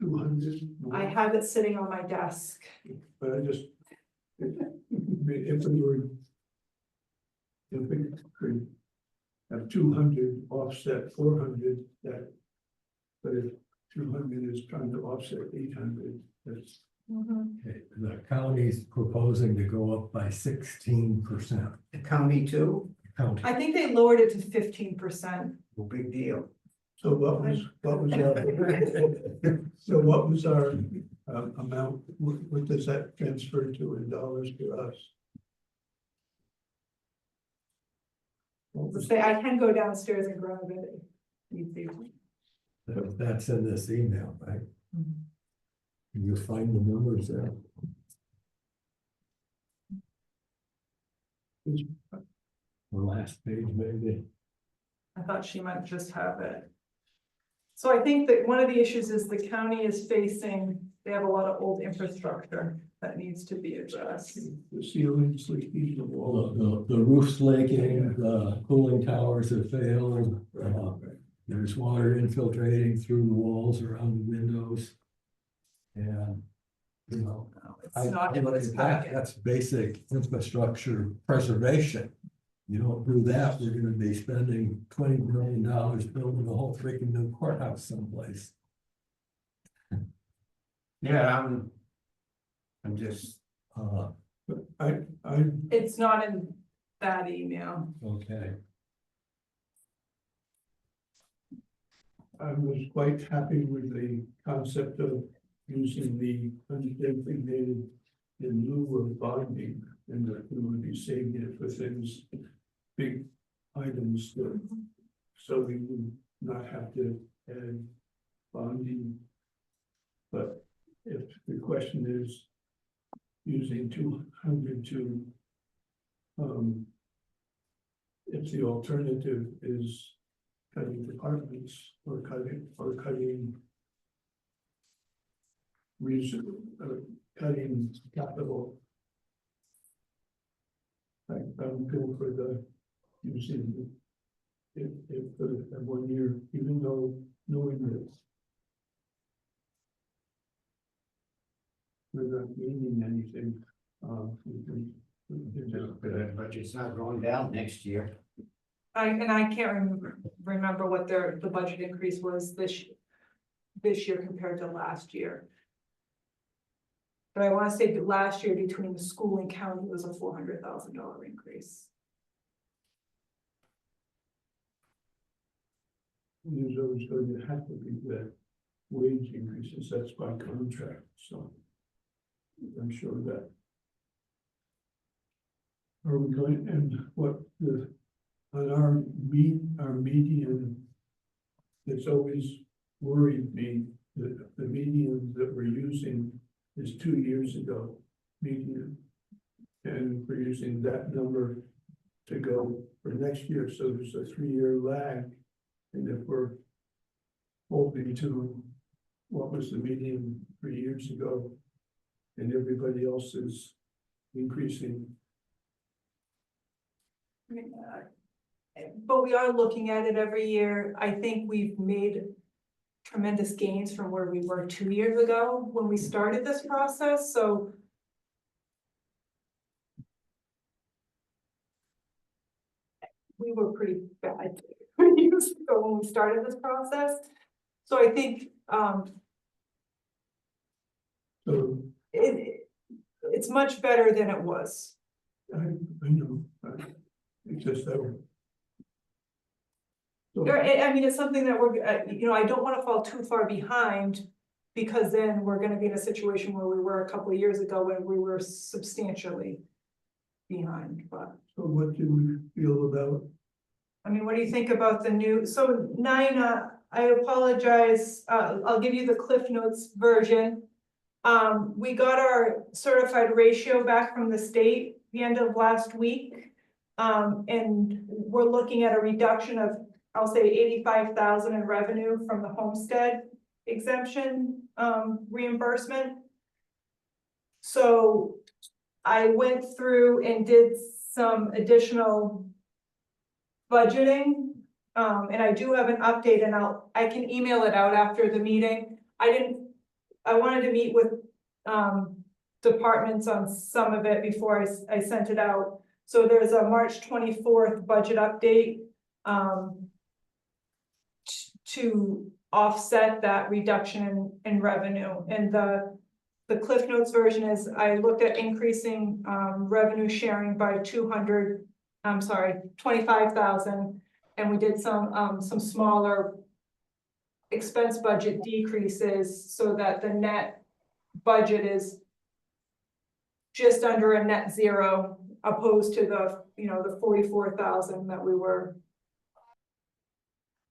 200. I have it sitting on my desk. But I just, if we could have 200 offset 400, that. But if 200 is trying to offset 800, that's, Okay, the county's proposing to go up by 16%. The county too, County, I think they lowered it to 15%. well, big deal. so what was our amount, what does that transfer to in dollars to us? What was- Say, I can go downstairs and grab it. if need be. that's in this email, right? Can you find the numbers there? The last page, maybe. I thought she might just have it. So I think that one of the issues is the county is facing, they have a lot of old infrastructure that needs to be addressed. The ceilings leaking, the wall. The roof's leaking, the cooling towers have failed. There's water infiltrating through the walls around the windows. And, you know, It's not in this packet. that's basic infrastructure preservation. You don't do that, we're gonna be spending $20 million building a whole freaking new courthouse someplace. Yeah, I'm just, I It's not in that email. Okay. I was quite happy with the concept of using the undesignated in lieu of bonding, and that we would be saving it for things, big items, so we would not have to add bonding. But if the question is using 200 to, if the alternative is cutting departments or cutting reason, cutting capital. I'm good for the using if for 1 year, even though knowing that we're not meaning anything, the budget's not going down next year. I can't remember what the budget increase was this year compared to last year. But I want to say that last year between the school and county was a $400,000 increase. there's always going to have to be the wage increases, that's by contract, so I'm sure that. Are we going, and what the, on our median, it's always worried me that the median that we're using is 2 years ago median. And we're using that number to go for next year, so there's a 3-year lag. And if we're holding to what was the median 3 years ago, and everybody else is increasing. I mean, but we are looking at it every year. I think we've made tremendous gains from where we were 2 years ago when we started this process, so. We were pretty bad 2 years ago when we started this process. So I think, So it's much better than it was. I know, it's just that. So, I mean, it's something that we're, I don't wanna fall too far behind. Because then we're gonna be in a situation where we were a couple of years ago when we were substantially behind, but. so what do we feel about? I mean, what do you think about the new, so Nina, I apologize, I'll give you the Cliff Notes version. We got our certified ratio back from the state the end of last week. And we're looking at a reduction of, I'll say 85,000 in revenue from the homestead exemption, reimbursement. So I went through and did some additional budgeting, and I do have an update, and I can email it out after the meeting. I wanted to meet with departments on some of it before I sent it out. So there's a March 24th budget update to offset that reduction in revenue. And the Cliff Notes version is, I looked at increasing, revenue sharing by 25,000. And we did some smaller expense budget decreases so that the net budget is just under a net zero, opposed to the, the 44,000 that we were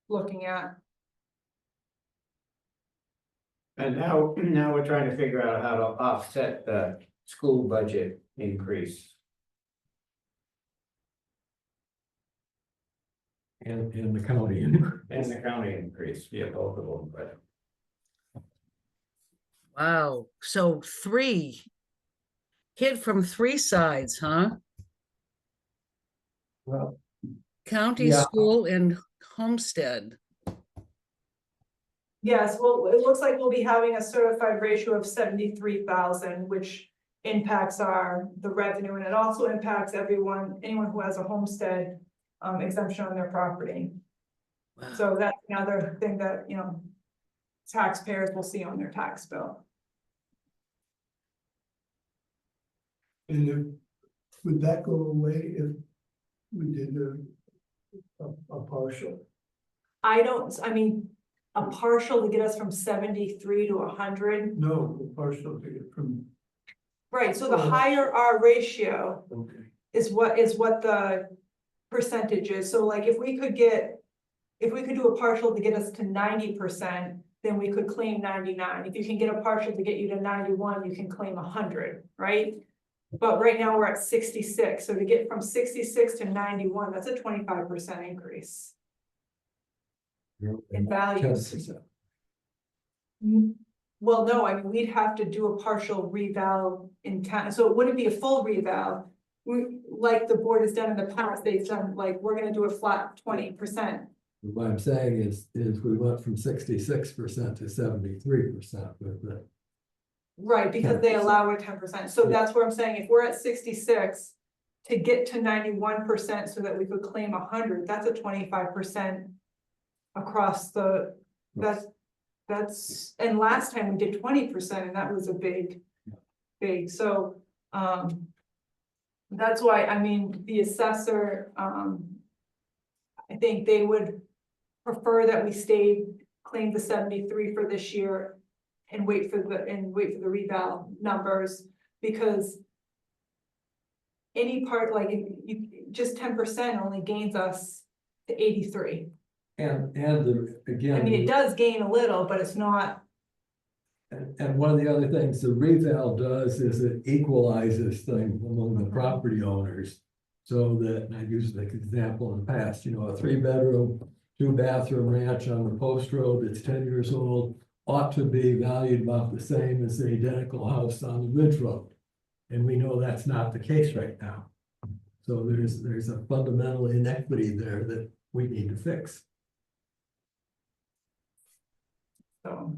looking at. And now we're trying to figure out how to offset the school budget increase. And the county. And the county increase, yeah, both of them, but. Wow, so hit from three sides, huh? Well, County, Yeah. school, and homestead. Yes, well, it looks like we'll be having a certified ratio of 73,000, which impacts the revenue, and it also impacts anyone who has a homestead exemption on their property. Wow. So that's another thing that, taxpayers will see on their tax bill. And would that go away if we did a partial? I mean, a partial to get us from 73 to 100. No, a partial to get from, Right, so the higher our ratio okay, is what the percentage is. So like if we could do a partial to get us to 90%, then we could claim 99. If you can get a partial to get you to 91, you can claim 100, right? But right now we're at 66. So to get from 66 to 91, that's a 25% increase in values. 10%. Well, no, I mean, we'd have to do a partial reval in town, so it wouldn't be a full reval. Like the board has done in the past, they've done, like, we're gonna do a flat 20%. What I'm saying is we went from 66% to 73% with the. Right, because they allow a 10%, so that's where I'm saying, if we're at 66, to get to 91% so that we could claim 100, that's a 25% across that's, and last time we did 20%, and that was a big, so, that's why, I mean, the assessor, I think they would prefer that we claim the 73 for this year and wait for the reval numbers, because any part, like, just 10% only gains us to 83. And I again. mean, it does gain a little, but it's not. And one of the other things the reval does is it equalizes things among the property owners. So that, and I used the example in the past, a 3-bedroom, 2-bathroom ranch on the post road that's 10 years old ought to be valued about the same as the identical house on the Ridge Road. And we know that's not the case right now. So there's a fundamental inequity there that we need to fix. So.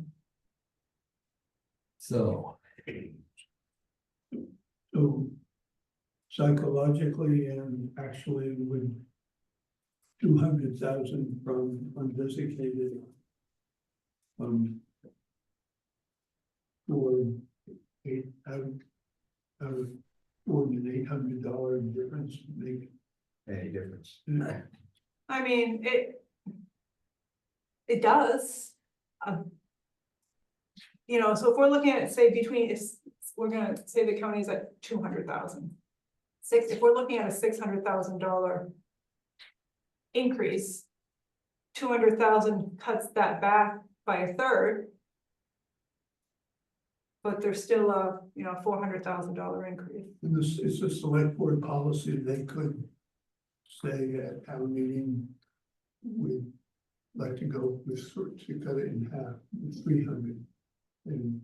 so psychologically and actually with 200,000 from undesignated. For more than $800 difference make Any difference? I mean, it does. So if we're looking at, say, we're gonna say the county's at 200,000. If we're looking at a $600,000 increase, 200,000 cuts that back by a third. But there's still a, $400,000 increase. And this is a select board policy. They could say at town meeting, we'd like to go with, to cut it in half, with 300. And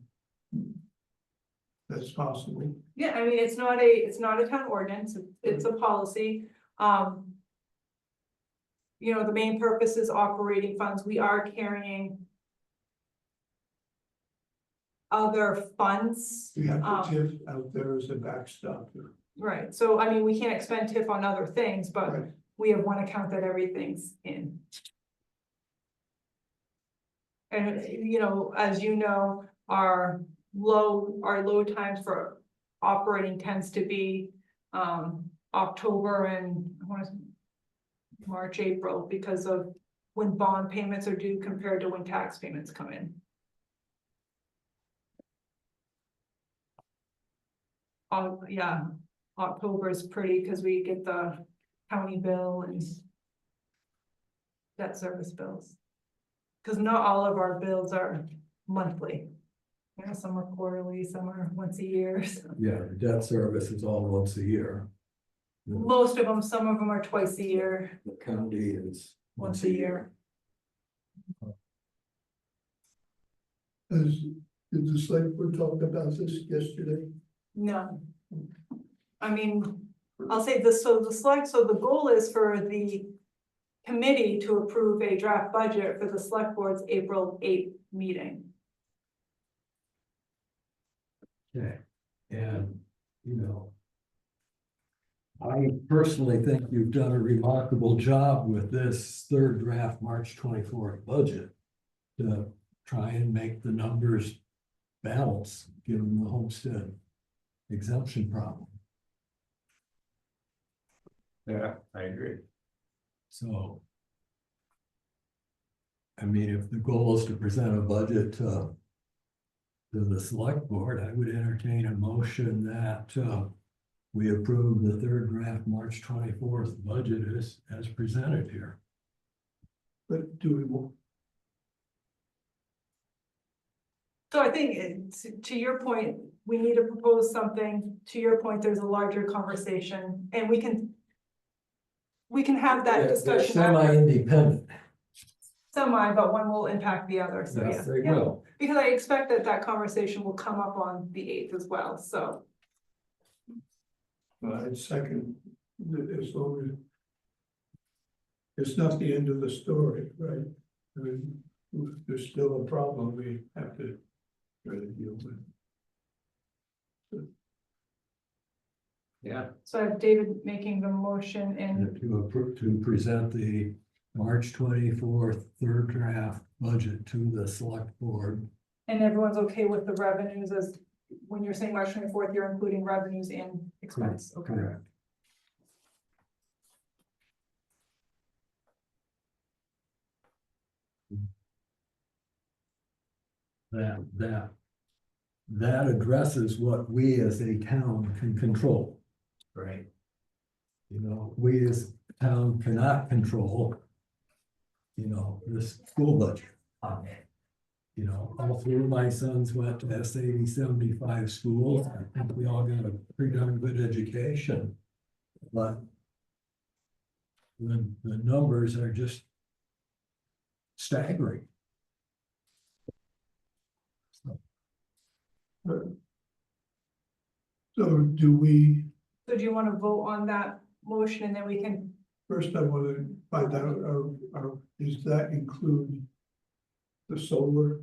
that's possible. Yeah, I mean, it's not a town ordinance, it's a policy. The main purpose is operating funds. We are carrying other funds. We have the TIF out there as a backstop. Right, so I mean, we can't expend TIF on other things, but Right. we have one account that everything's in. And, you know, as you know, our low times for operating tends to be, October and I want to March, April, because of when bond payments are due compared to when tax payments come in. Yeah, October is pretty, because we get the county bill and debt service bills. Because not all of our bills are monthly. You know, some are quarterly, some are once a year. So Yeah, the debt service is all once a year. The most of them, some of them are twice a year, the county is once a year. Did the select board talk about this yesterday? No. I mean, I'll say this, so the goal is for the committee to approve a draft budget for the select board's April 8th meeting. Okay, and, you know. I personally think you've done a remarkable job with this third draft March 24th budget. To try and make the numbers balance, given the homestead exemption problem. Yeah, I agree. So. I mean, if the goal is to present a budget to the select board, I would entertain a motion that we approve the third draft March 24th budget as presented here. But do we want? So I think to your point, we need to propose something. To your point, there's a larger conversation and we can have that They're discussion. after. semi-independent. But one will impact the other, so Yes, yeah. they Yeah. will. Because I expect that conversation will come up on the 8th as well, so. Second, as long as. It's not the end of the story, right? I mean, there's still a problem we have to try to deal with. Yeah, So I have David making the motion and To present the March 24th third draft budget to the select board. everyone's okay with the revenues as, when you're saying March 24th, you're including revenues and expense, okay? Correct. That addresses what we as a town can control. right. You know, we as a town cannot control. You know, this school budget. You know, all three of my sons went to S80 75 schools. I think we all got a pretty darn good education. But the numbers are just staggering. So do we, So do you want to vote on that motion and then we can, first I want to find out, does that include the solar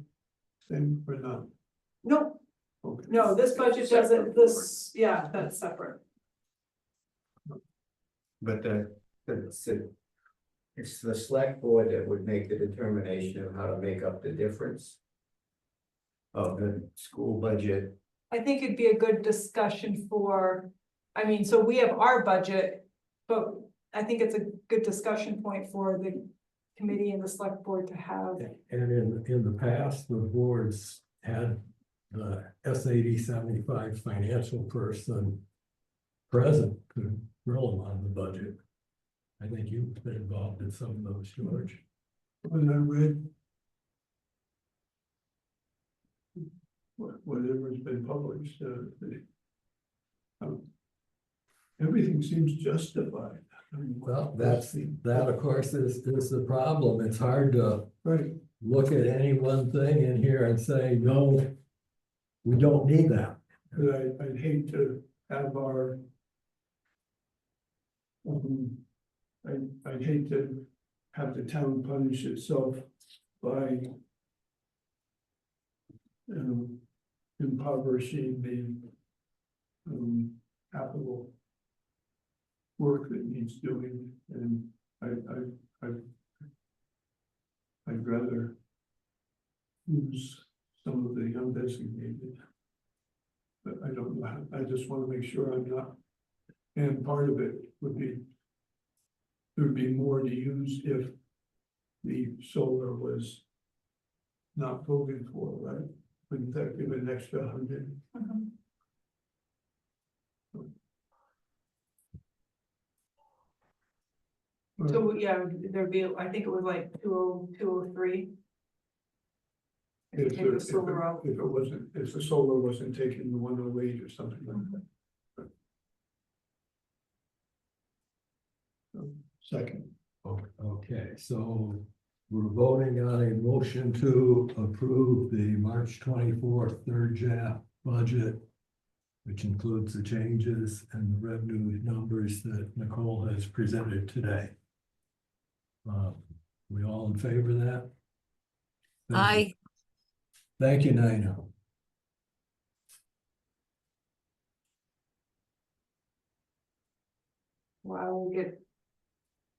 thing or not? no, Okay. no, this budget doesn't, yeah, that's separate. But it's the select board that would make the determination of how to make up the difference of the school budget. I think it'd be a good discussion for, I mean, so we have our budget, but I think it's a good discussion point for the committee and the select board to have. And in the past, the boards had the S80 75 financial person present to grill them on the budget. I think you've been involved in some of those, George. When I read whatever's been published, everything seems justified. I mean, Well, that of course is the problem. It's hard to right. look at any one thing in here and say, no, we don't need that. But I'd hate to have our. I'd hate to have the town punish itself by. Impoverishing the. Capital. work that needs doing, and I'd rather use some of the undesignated. But I don't know, I just wanna make sure I'm not, and part of it would be, there'd be more to use if the solar was not voted for, right? Wouldn't that give an extra 100? So, yeah, there'd be, I think it was like 203. If you If take the solar out. if it wasn't, if the solar wasn't taking the 108 or something like that. Second, Okay, so we're voting on a motion to approve the March 24th third draft budget, which includes the changes and the revenue numbers that Nicole has presented today. We all in favor of that? Thank you. I, Thank you, Nina. Well, I will get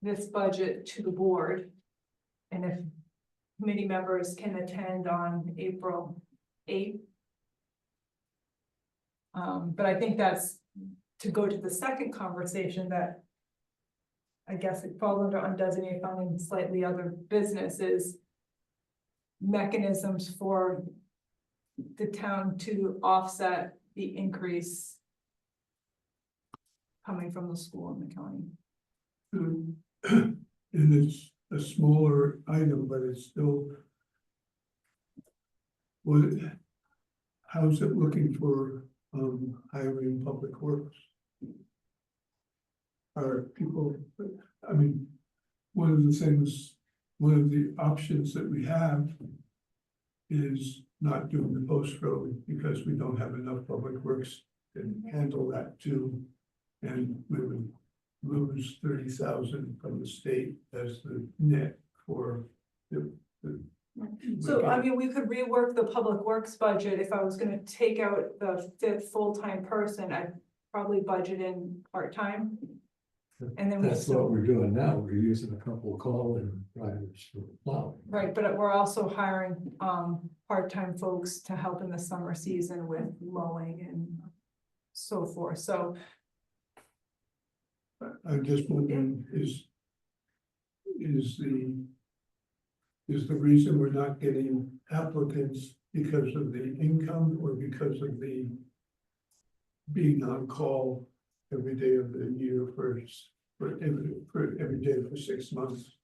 this budget to the board. And if committee members can attend on April 8th. But I think that's to go to the second conversation that I guess it falls under undesignated funding, slightly other businesses. Mechanisms for the town to offset the increase coming from the school and the county. and it's a smaller item, but it's still. What, how's it looking for hiring public works? Are people, I mean, one of the things, one of the options that we have is not doing the post road because we don't have enough public works to handle that too. And we would lose 30,000 from the state as the net for the. So, I mean, we could rework the public works budget. If I was gonna take out the fifth full-time person, I'd probably budget in part-time. And then we That's still, what we're doing now. We're using a couple of call-in drivers for plowing. right, but we're also hiring, part-time folks to help in the summer season with mowing and so forth, so. I'm just wondering, is the reason we're not getting applicants because of the income or because of the being on call every day of the year for every day for 6 months?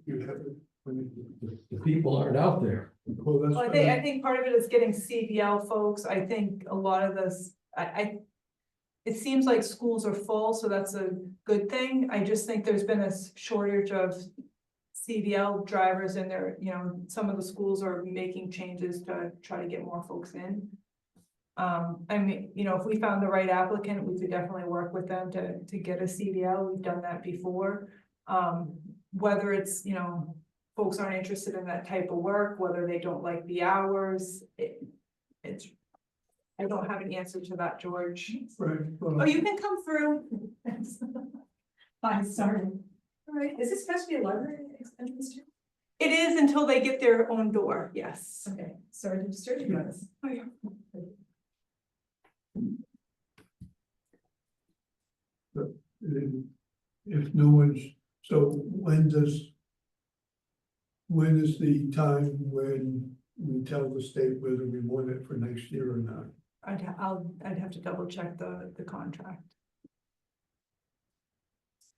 You have it when The people aren't out there. well, that's Well, I think part of it is getting CDL folks. I think a lot of this, it seems like schools are full, so that's a good thing. I just think there's been a shortage of CDL drivers in there. You know, some of the schools are making changes to try to get more folks in. I mean, you know, if we found the right applicant, we could definitely work with them to get a CDL. We've done that before. Whether it's, you know, folks aren't interested in that type of work, whether they don't like the hours, it's, I don't have an answer to that, George. right. Oh, you can come through. Fine, sorry. All right, is this supposed to be a library entrance too? It is until they get their own door, yes. Okay, sorry to disturb you guys. Oh, yeah. If no one's, so when is the time when we tell the state whether we want it for next year or not? I'd have to double check the contract.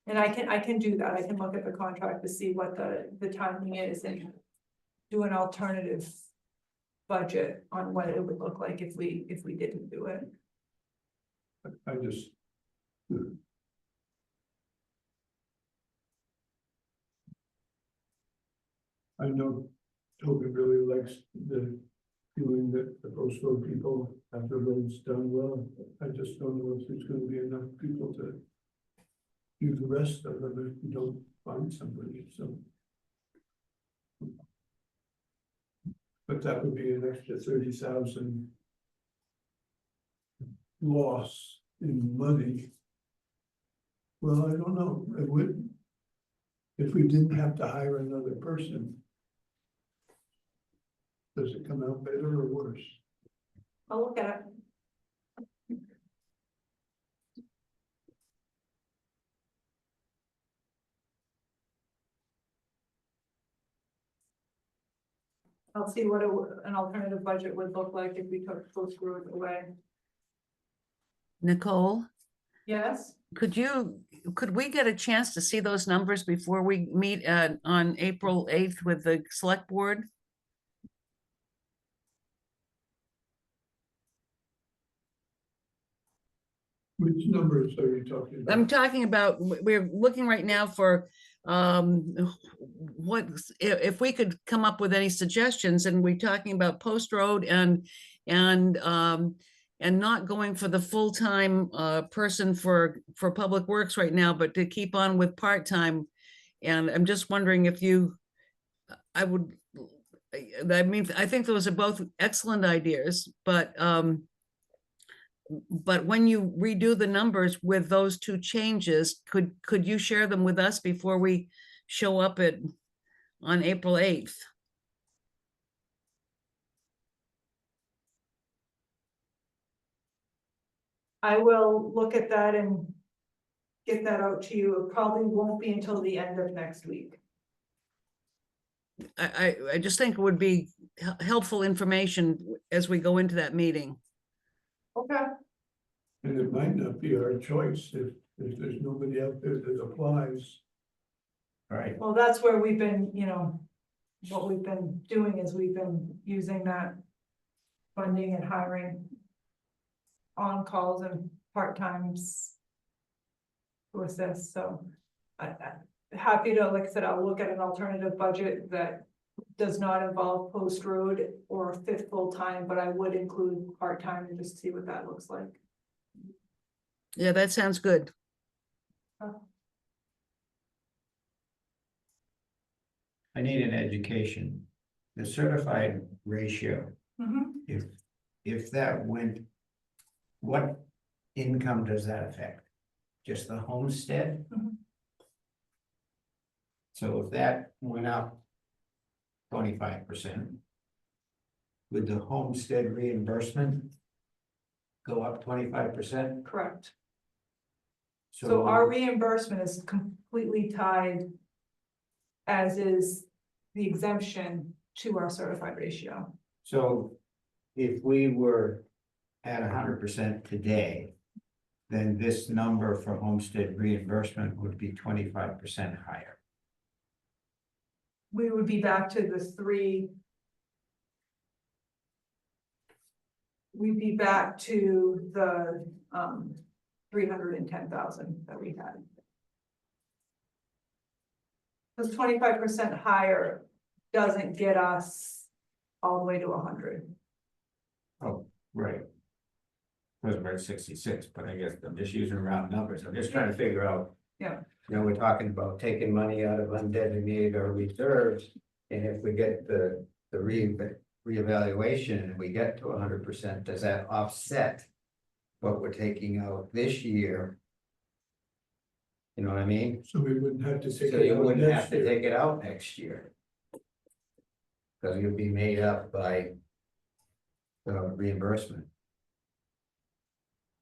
And I can do that. I can look at the contract to see what the timing is and do an alternative budget on what it would look like if we didn't do it. I just. I know Toby really likes the feeling that the post road people have the roads done well. I just don't know if there's gonna be enough people to do the rest of them if we don't find somebody, so. But that would be an extra 30,000 loss in money. Well, I don't know, it would. If we didn't have to hire another person. Does it come out better or worse? I'll look at it. I'll see what an alternative budget would look like if we took Post Road away. Nicole, Yes, could we get a chance to see those numbers before we meet on April 8th with the select board? Which numbers are you talking about? I'm talking about, we're looking right now for what, if we could come up with any suggestions, and we're talking about Post Road and not going for the full-time person for Public Works right now, but to keep on with part-time. And I'm just wondering if I mean, I think those are both excellent ideas, but when you redo the numbers with those two changes, could you share them with us before we show up on April 8th? I will look at that and get that out to you. It probably won't be until the end of next week. I just think it would be helpful information as we go into that meeting. Okay. And it might not be our choice if there's nobody out there that applies. Right, Well, that's where we've been, what we've been doing is we've been using that funding and hiring on calls and part-times to assist, so I'm happy to, like I said, I'll look at an alternative budget that does not involve Post Road or a fifth full-time, but I would include part-time and just see what that looks like. Yeah, that sounds good. I need an education. The certified ratio, Mhm. if that went, what income does that affect? Just the homestead? Mhm. So if that went up 25%, would the homestead reimbursement go up 25%? Correct. So our reimbursement is completely tied, as is the exemption, to our certified ratio. So if we were at 100% today, then this number for homestead reimbursement would be 25% higher. We would be back to the three. We'd be back to the 310,000 that we had. Because 25% higher doesn't get us all the way to 100. Oh, right. Was about 66, but I guess I'm just using round numbers. I'm just trying to figure out. Yeah. We're talking about taking money out of undesignated or reserves, and if we get the reevaluation and we get to 100%, does that offset what we're taking out this year? You know what I mean? So we wouldn't have to take So it you out wouldn't have next to year. take it out next year. Because you'll be made up by the reimbursement.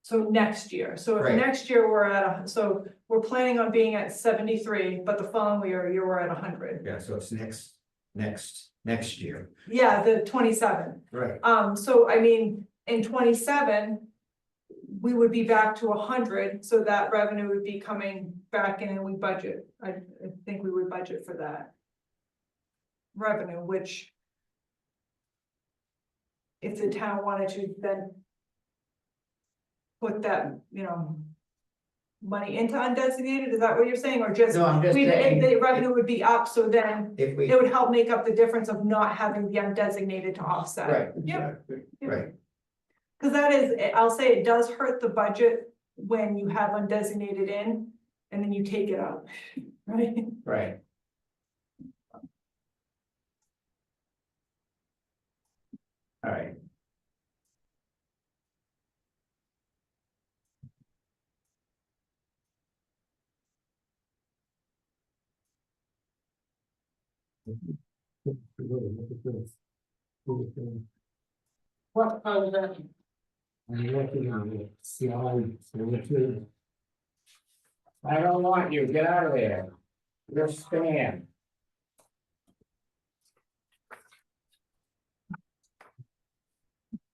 So next year, so if Right. next year we're at, so we're planning on being at 73, but the following year we're at 100. Yeah, so it's next year. Yeah, the 27. Right. So I mean, in 27, we would be back to 100, so that revenue would be coming back in and we budget. I think we would budget for that revenue, which if the town wanted to then put that, money into undesignated, is that what you're saying, or just? No, I'm just saying, The revenue would be up, so then if we, it would help make up the difference of not having the undesignated to offset. right, Yep. Exactly. right, Cause that is, I'll say it does hurt the budget when you have undesignated in and then you take it out, right? right. All right. Look at this. Okay. What, how is that? I'm looking at the slide, Richard. I don't want you, get out of there. You're spam.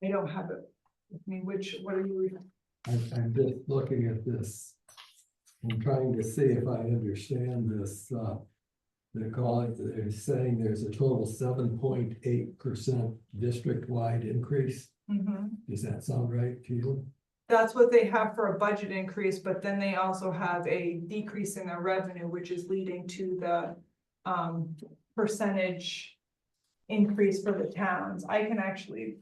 I don't have it with me, what are you? I'm just looking at this. I'm trying to see if I understand this, they're calling, they're saying there's a total 7.8% district-wide increase. Mhm. Does that sound right to you? That's what they have for a budget increase, but then they also have a decrease in their revenue, which is leading to the percentage increase for the towns. I can actually.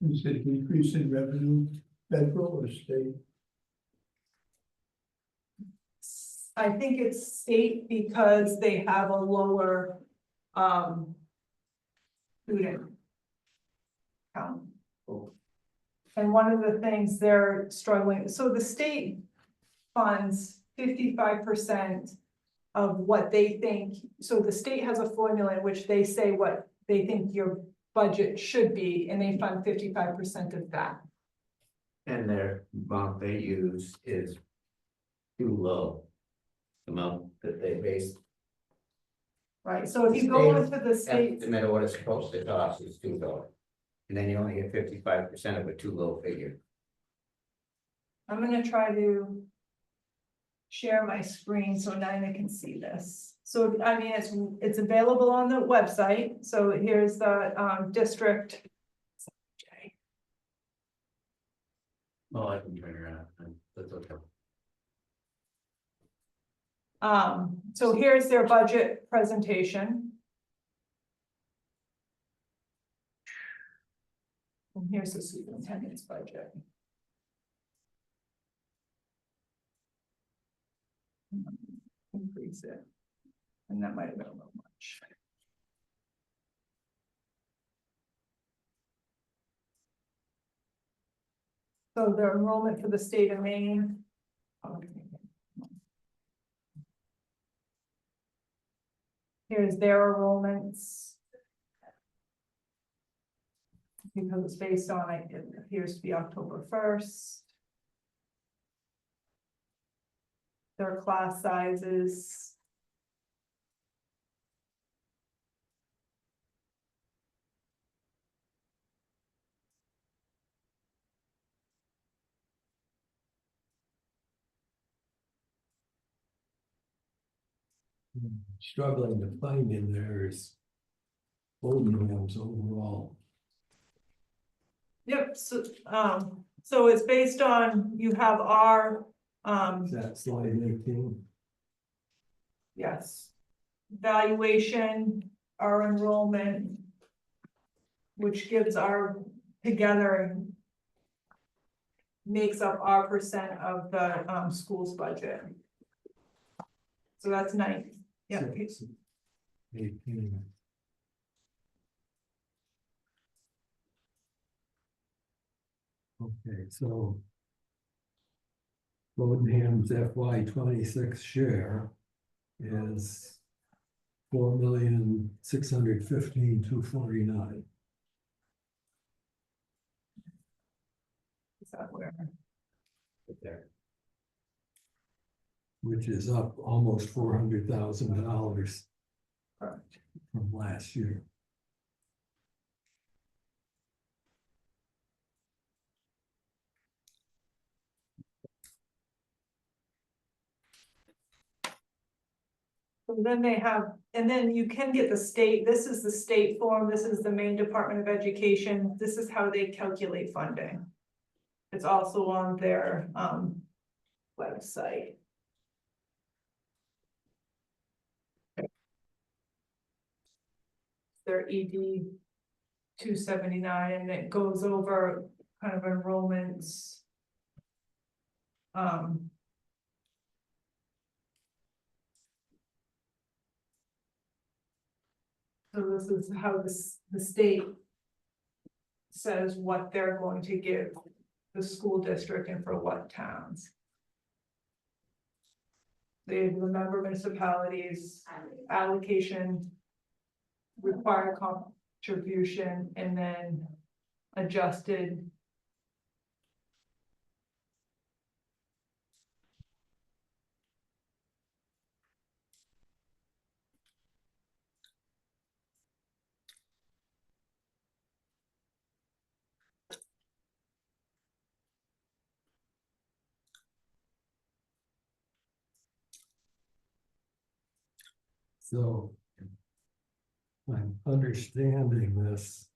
Is it decrease in revenue, federal or state? I think it's state because they have a lower, student count. And one of the things they're struggling, so the state funds 55% of what they think, so the state has a formula in which they say what they think your budget should be, and they fund 55% of that. And their amount they use is too low. The amount that they base Right, so if you go State into the state, estimate of what it's supposed to cost is too low. And then you only get 55% of a too low figure. I'm gonna try to share my screen so Nina can see this. So, I mean, it's available on the website, so here's the, district. Oh, I can turn around, that's okay. So here's their budget presentation. And here's the superintendent's budget. Increase it. And that might have been a little much. So the enrollment for the state of Maine. Here's their enrollments. Because it's based on, it appears to be October 1st. Their class sizes. Struggling to find in there is Oldham's overall. Yep, so it's based on, you have our, Is that slide 18? yes. Valuation, our enrollment. Which gives our, together. Makes up our percent of the, school's budget. So that's nice, yeah. 18. Okay, so Bowdenham's FY 26 share is 4,615,249. Is that where? There. Which is up almost $400,000 Correct. from last year. So then they have, and then you can get the state, this is the state form, this is the Maine Department of Education, this is how they calculate funding. It's also on their website. Their ED 279, and it goes over kind of enrollments. So this is how the state says what they're going to give the school district and for what towns. The member municipalities allocation, required contribution, and then adjusted. So I'm understanding this.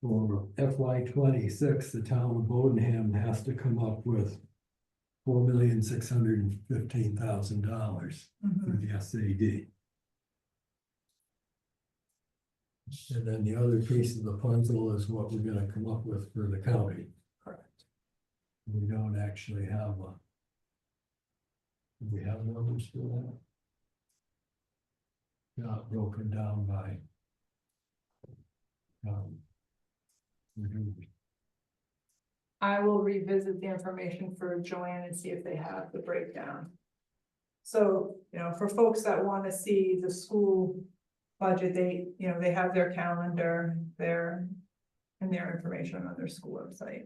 For FY 26, the town of Bodenham has to come up with $4,615,000 for the SAD. And then the other piece of the puzzle is what we're gonna come up with for the county. Correct. We don't actually have a. Do we have numbers for that? Not broken down by. We do. I will revisit the information for Joanne and see if they have the breakdown. So, you know, for folks that want to see the school budget, they, you know, they have their calendar, and their information on their school website.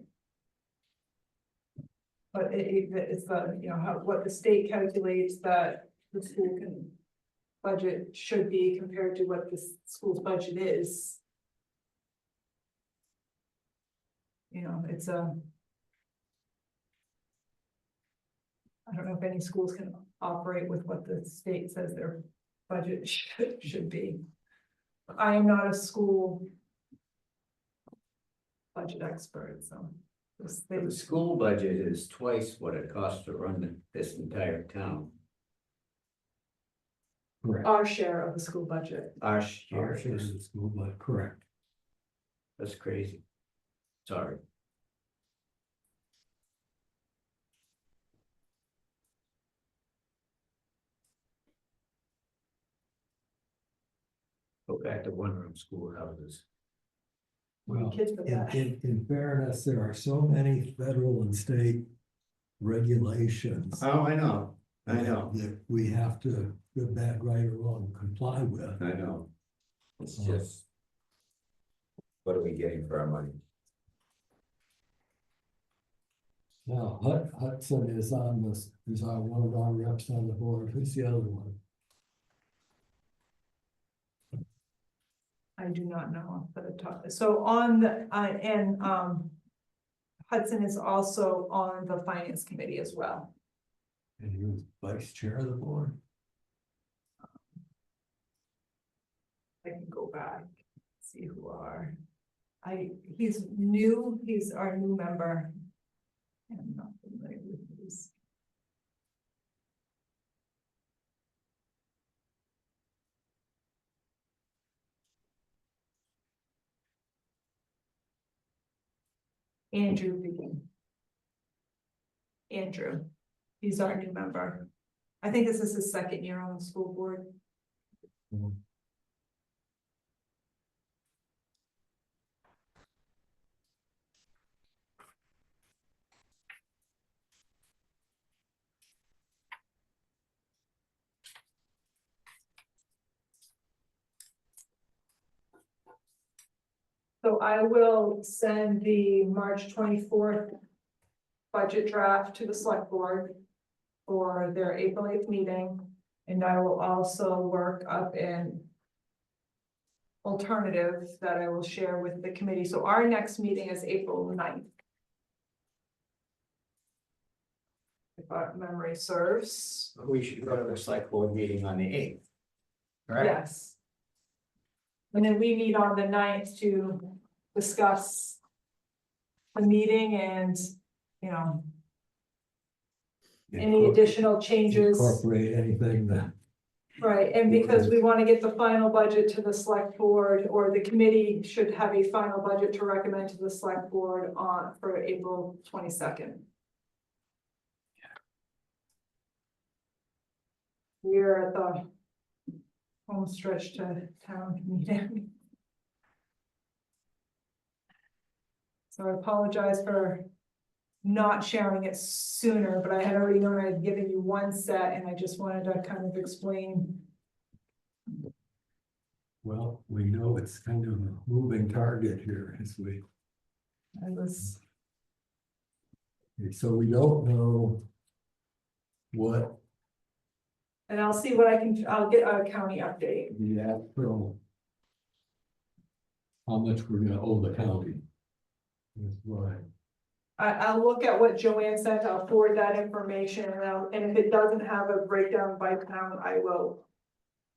But it's the, you know, what the state calculates that the school budget should be compared to what the school's budget is. You know, it's I don't know if any schools can operate with what the state says their budget should be. I am not a school budget expert, so. The school budget is twice what it costs to run this entire town. Correct. Our share of the school budget. Our Our share share is, of the school, but correct. that's crazy. Sorry. Go back to one-room schoolhouses. Well, Kids for that. in fairness, there are so many federal and state regulations. Oh, I know, I know, That we have to, good, bad, right, or wrong, comply with. I know. It's just. What are we getting for our money? Now, Hudson is on this, is one of our reps on the board. Who's the other one? I do not know, but so on the, Hudson is also on the finance committee as well. And he was vice chair of the board. I can go back, see who are. He's new, he's our new member. I'm not familiar with these. Andrew Begin. Andrew, he's our new member. I think this is his second year on the school board. So I will send the March 24th budget draft to the select board for their April 8th meeting. And I will also work up an alternative that I will share with the committee. So our next meeting is April 9th. If our memory serves. We should go to the select board meeting on the 8th. Right? Yes. And then we meet on the 9th to discuss the meeting and, you know, any additional changes. Incorporate anything that. Right, and because we want to get the final budget to the select board, or the committee should have a final budget to recommend to the select board for April 22nd. We're at the home stretch to town meeting. So I apologize for not sharing it sooner, but I had already known I'd given you one set and I just wanted to kind of explain. Well, we know it's kind of a moving target here as we, I was, so we don't know what and I'll see what I can, I'll get a county update. the actual, how much we're gonna owe the county. Is why. I'll look at what Joanne sent, I'll forward that information, and if it doesn't have a breakdown by town, I will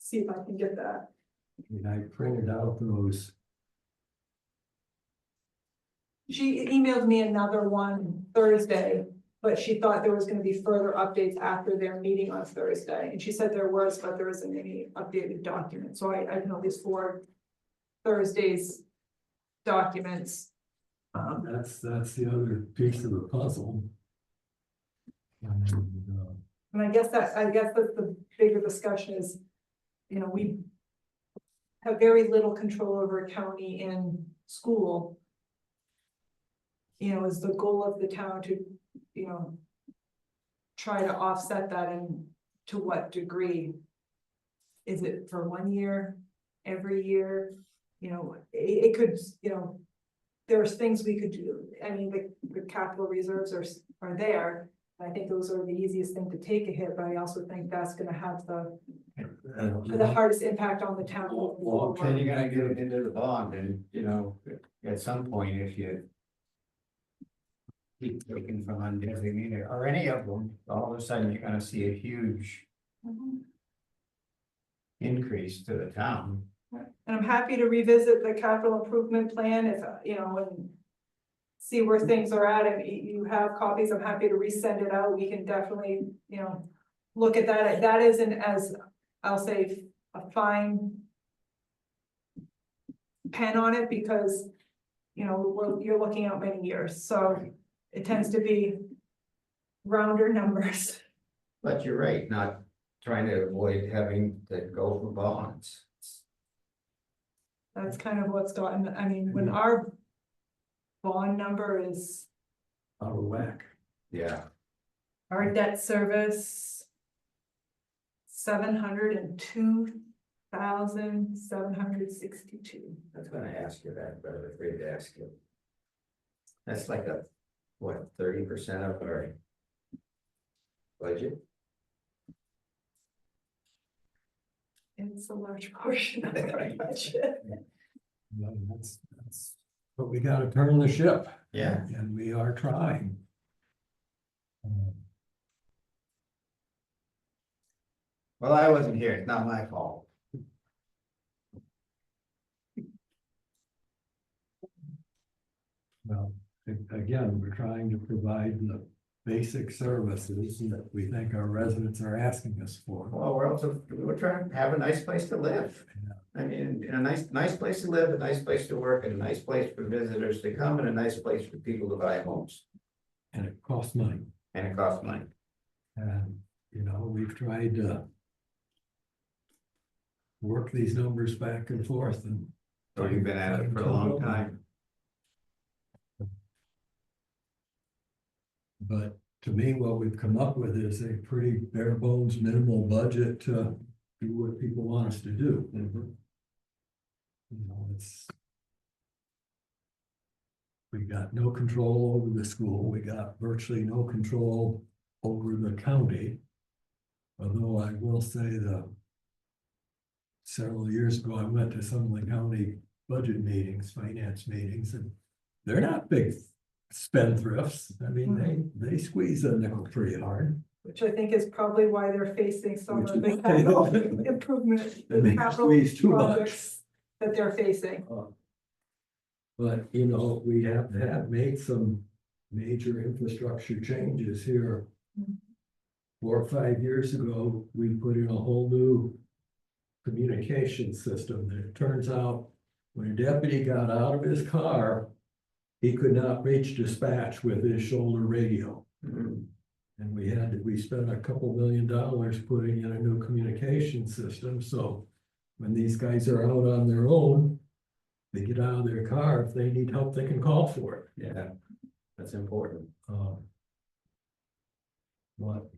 see if I can get that. I printed out those, She emailed me another one Thursday, but she thought there was gonna be further updates after their meeting on Thursday, and she said there was, but there isn't any updated document, so I can at least forward Thursday's documents. that's the other piece of the puzzle. And, And I guess that's the bigger discussion is, you know, we have very little control over county and school. You know, is the goal of the town to, you know, try to offset that, and to what degree? Is it for 1 year, every year? You know, it could, you know, there's things we could do. I mean, the capital reserves are there. I think those are the easiest thing to take a hit, but I also think that's gonna have the hardest impact on the town. Well, then you gotta get it into the bond and, you know, at some point, if you keep taking from undesignated or any of them, all of a sudden you're gonna see a huge Mhm. increase to the town. And I'm happy to revisit the capital improvement plan if, you know, and see where things are at. If you have copies, I'm happy to resend it out. We can definitely, you know, look at that. That isn't as, I'll say, a fine pen on it because, you know, you're looking out many years, so it tends to be rounder numbers. But you're right, not trying to avoid having to go for bonds. That's kind of what's gotten, I mean, when our bond number is, out of whack. Yeah. our debt service, 702,762. I was gonna ask you that, but I was afraid to ask you. That's like a, what, 30% of our budget? It's a large portion of our budget. Well, that's, but we gotta turn the ship. Yeah. And we are trying. Well, I wasn't here, it's not my fault. Well, again, we're trying to provide the basic services that we think our residents are asking us for. Well, we're trying to have a nice place to live. I mean, in a nice place to live, a nice place to work, and a nice place for visitors to come, and a nice place for people to buy homes, And it costs money. and it costs money. And, you know, we've tried to work these numbers back and forth and. So you've been at it for a long time. But to me, what we've come up with is a pretty bare bones minimal budget to do what people want us to do. You know, we got no control over the school. We got virtually no control over the county. Although I will say several years ago, I went to some of the county budget meetings, finance meetings, and they're not big spendthrifts. I mean, they squeeze a nickel pretty hard. Which I think is probably why they're facing some Which of the is- capital improvement, They may capital squeeze too much. projects that they're facing. But, you know, we have made some major infrastructure changes here. 4 or 5 years ago, we put in a whole new communication system. And it turns out when a deputy got out of his car, he could not reach dispatch with his shoulder radio. And we spent a couple $1 million putting in a new communication system, so when these guys are out on their own, they get out of their car, if they need help, they can call for it. Yeah, that's important. But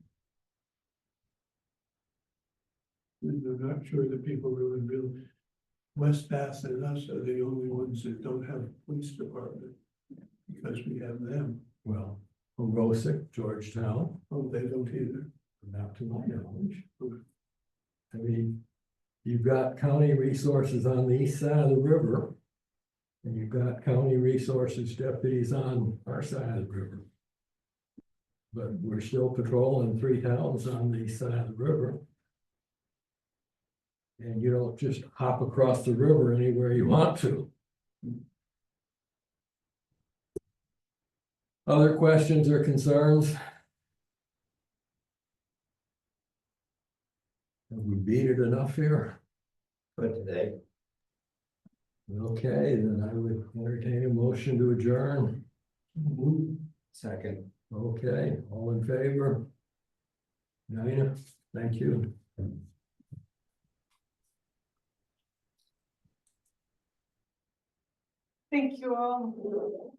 I'm not sure that people really realize West Bath and us are the only ones that don't have a police department. Because we have them. well, Aroostook, Georgetown, Oh, they don't either. not to my knowledge. I mean, you've got county resources on the east side of the river. And you've got county resources deputies on our side of the river. But we're still patrolling 3 towns on the east side of the river. And you don't just hop across the river anywhere you want to. Other questions or concerns? Have we beat it enough here? But today, Okay, then I would entertain a motion to adjourn. second. Okay, all in favor? Nina, thank you. Thank you all.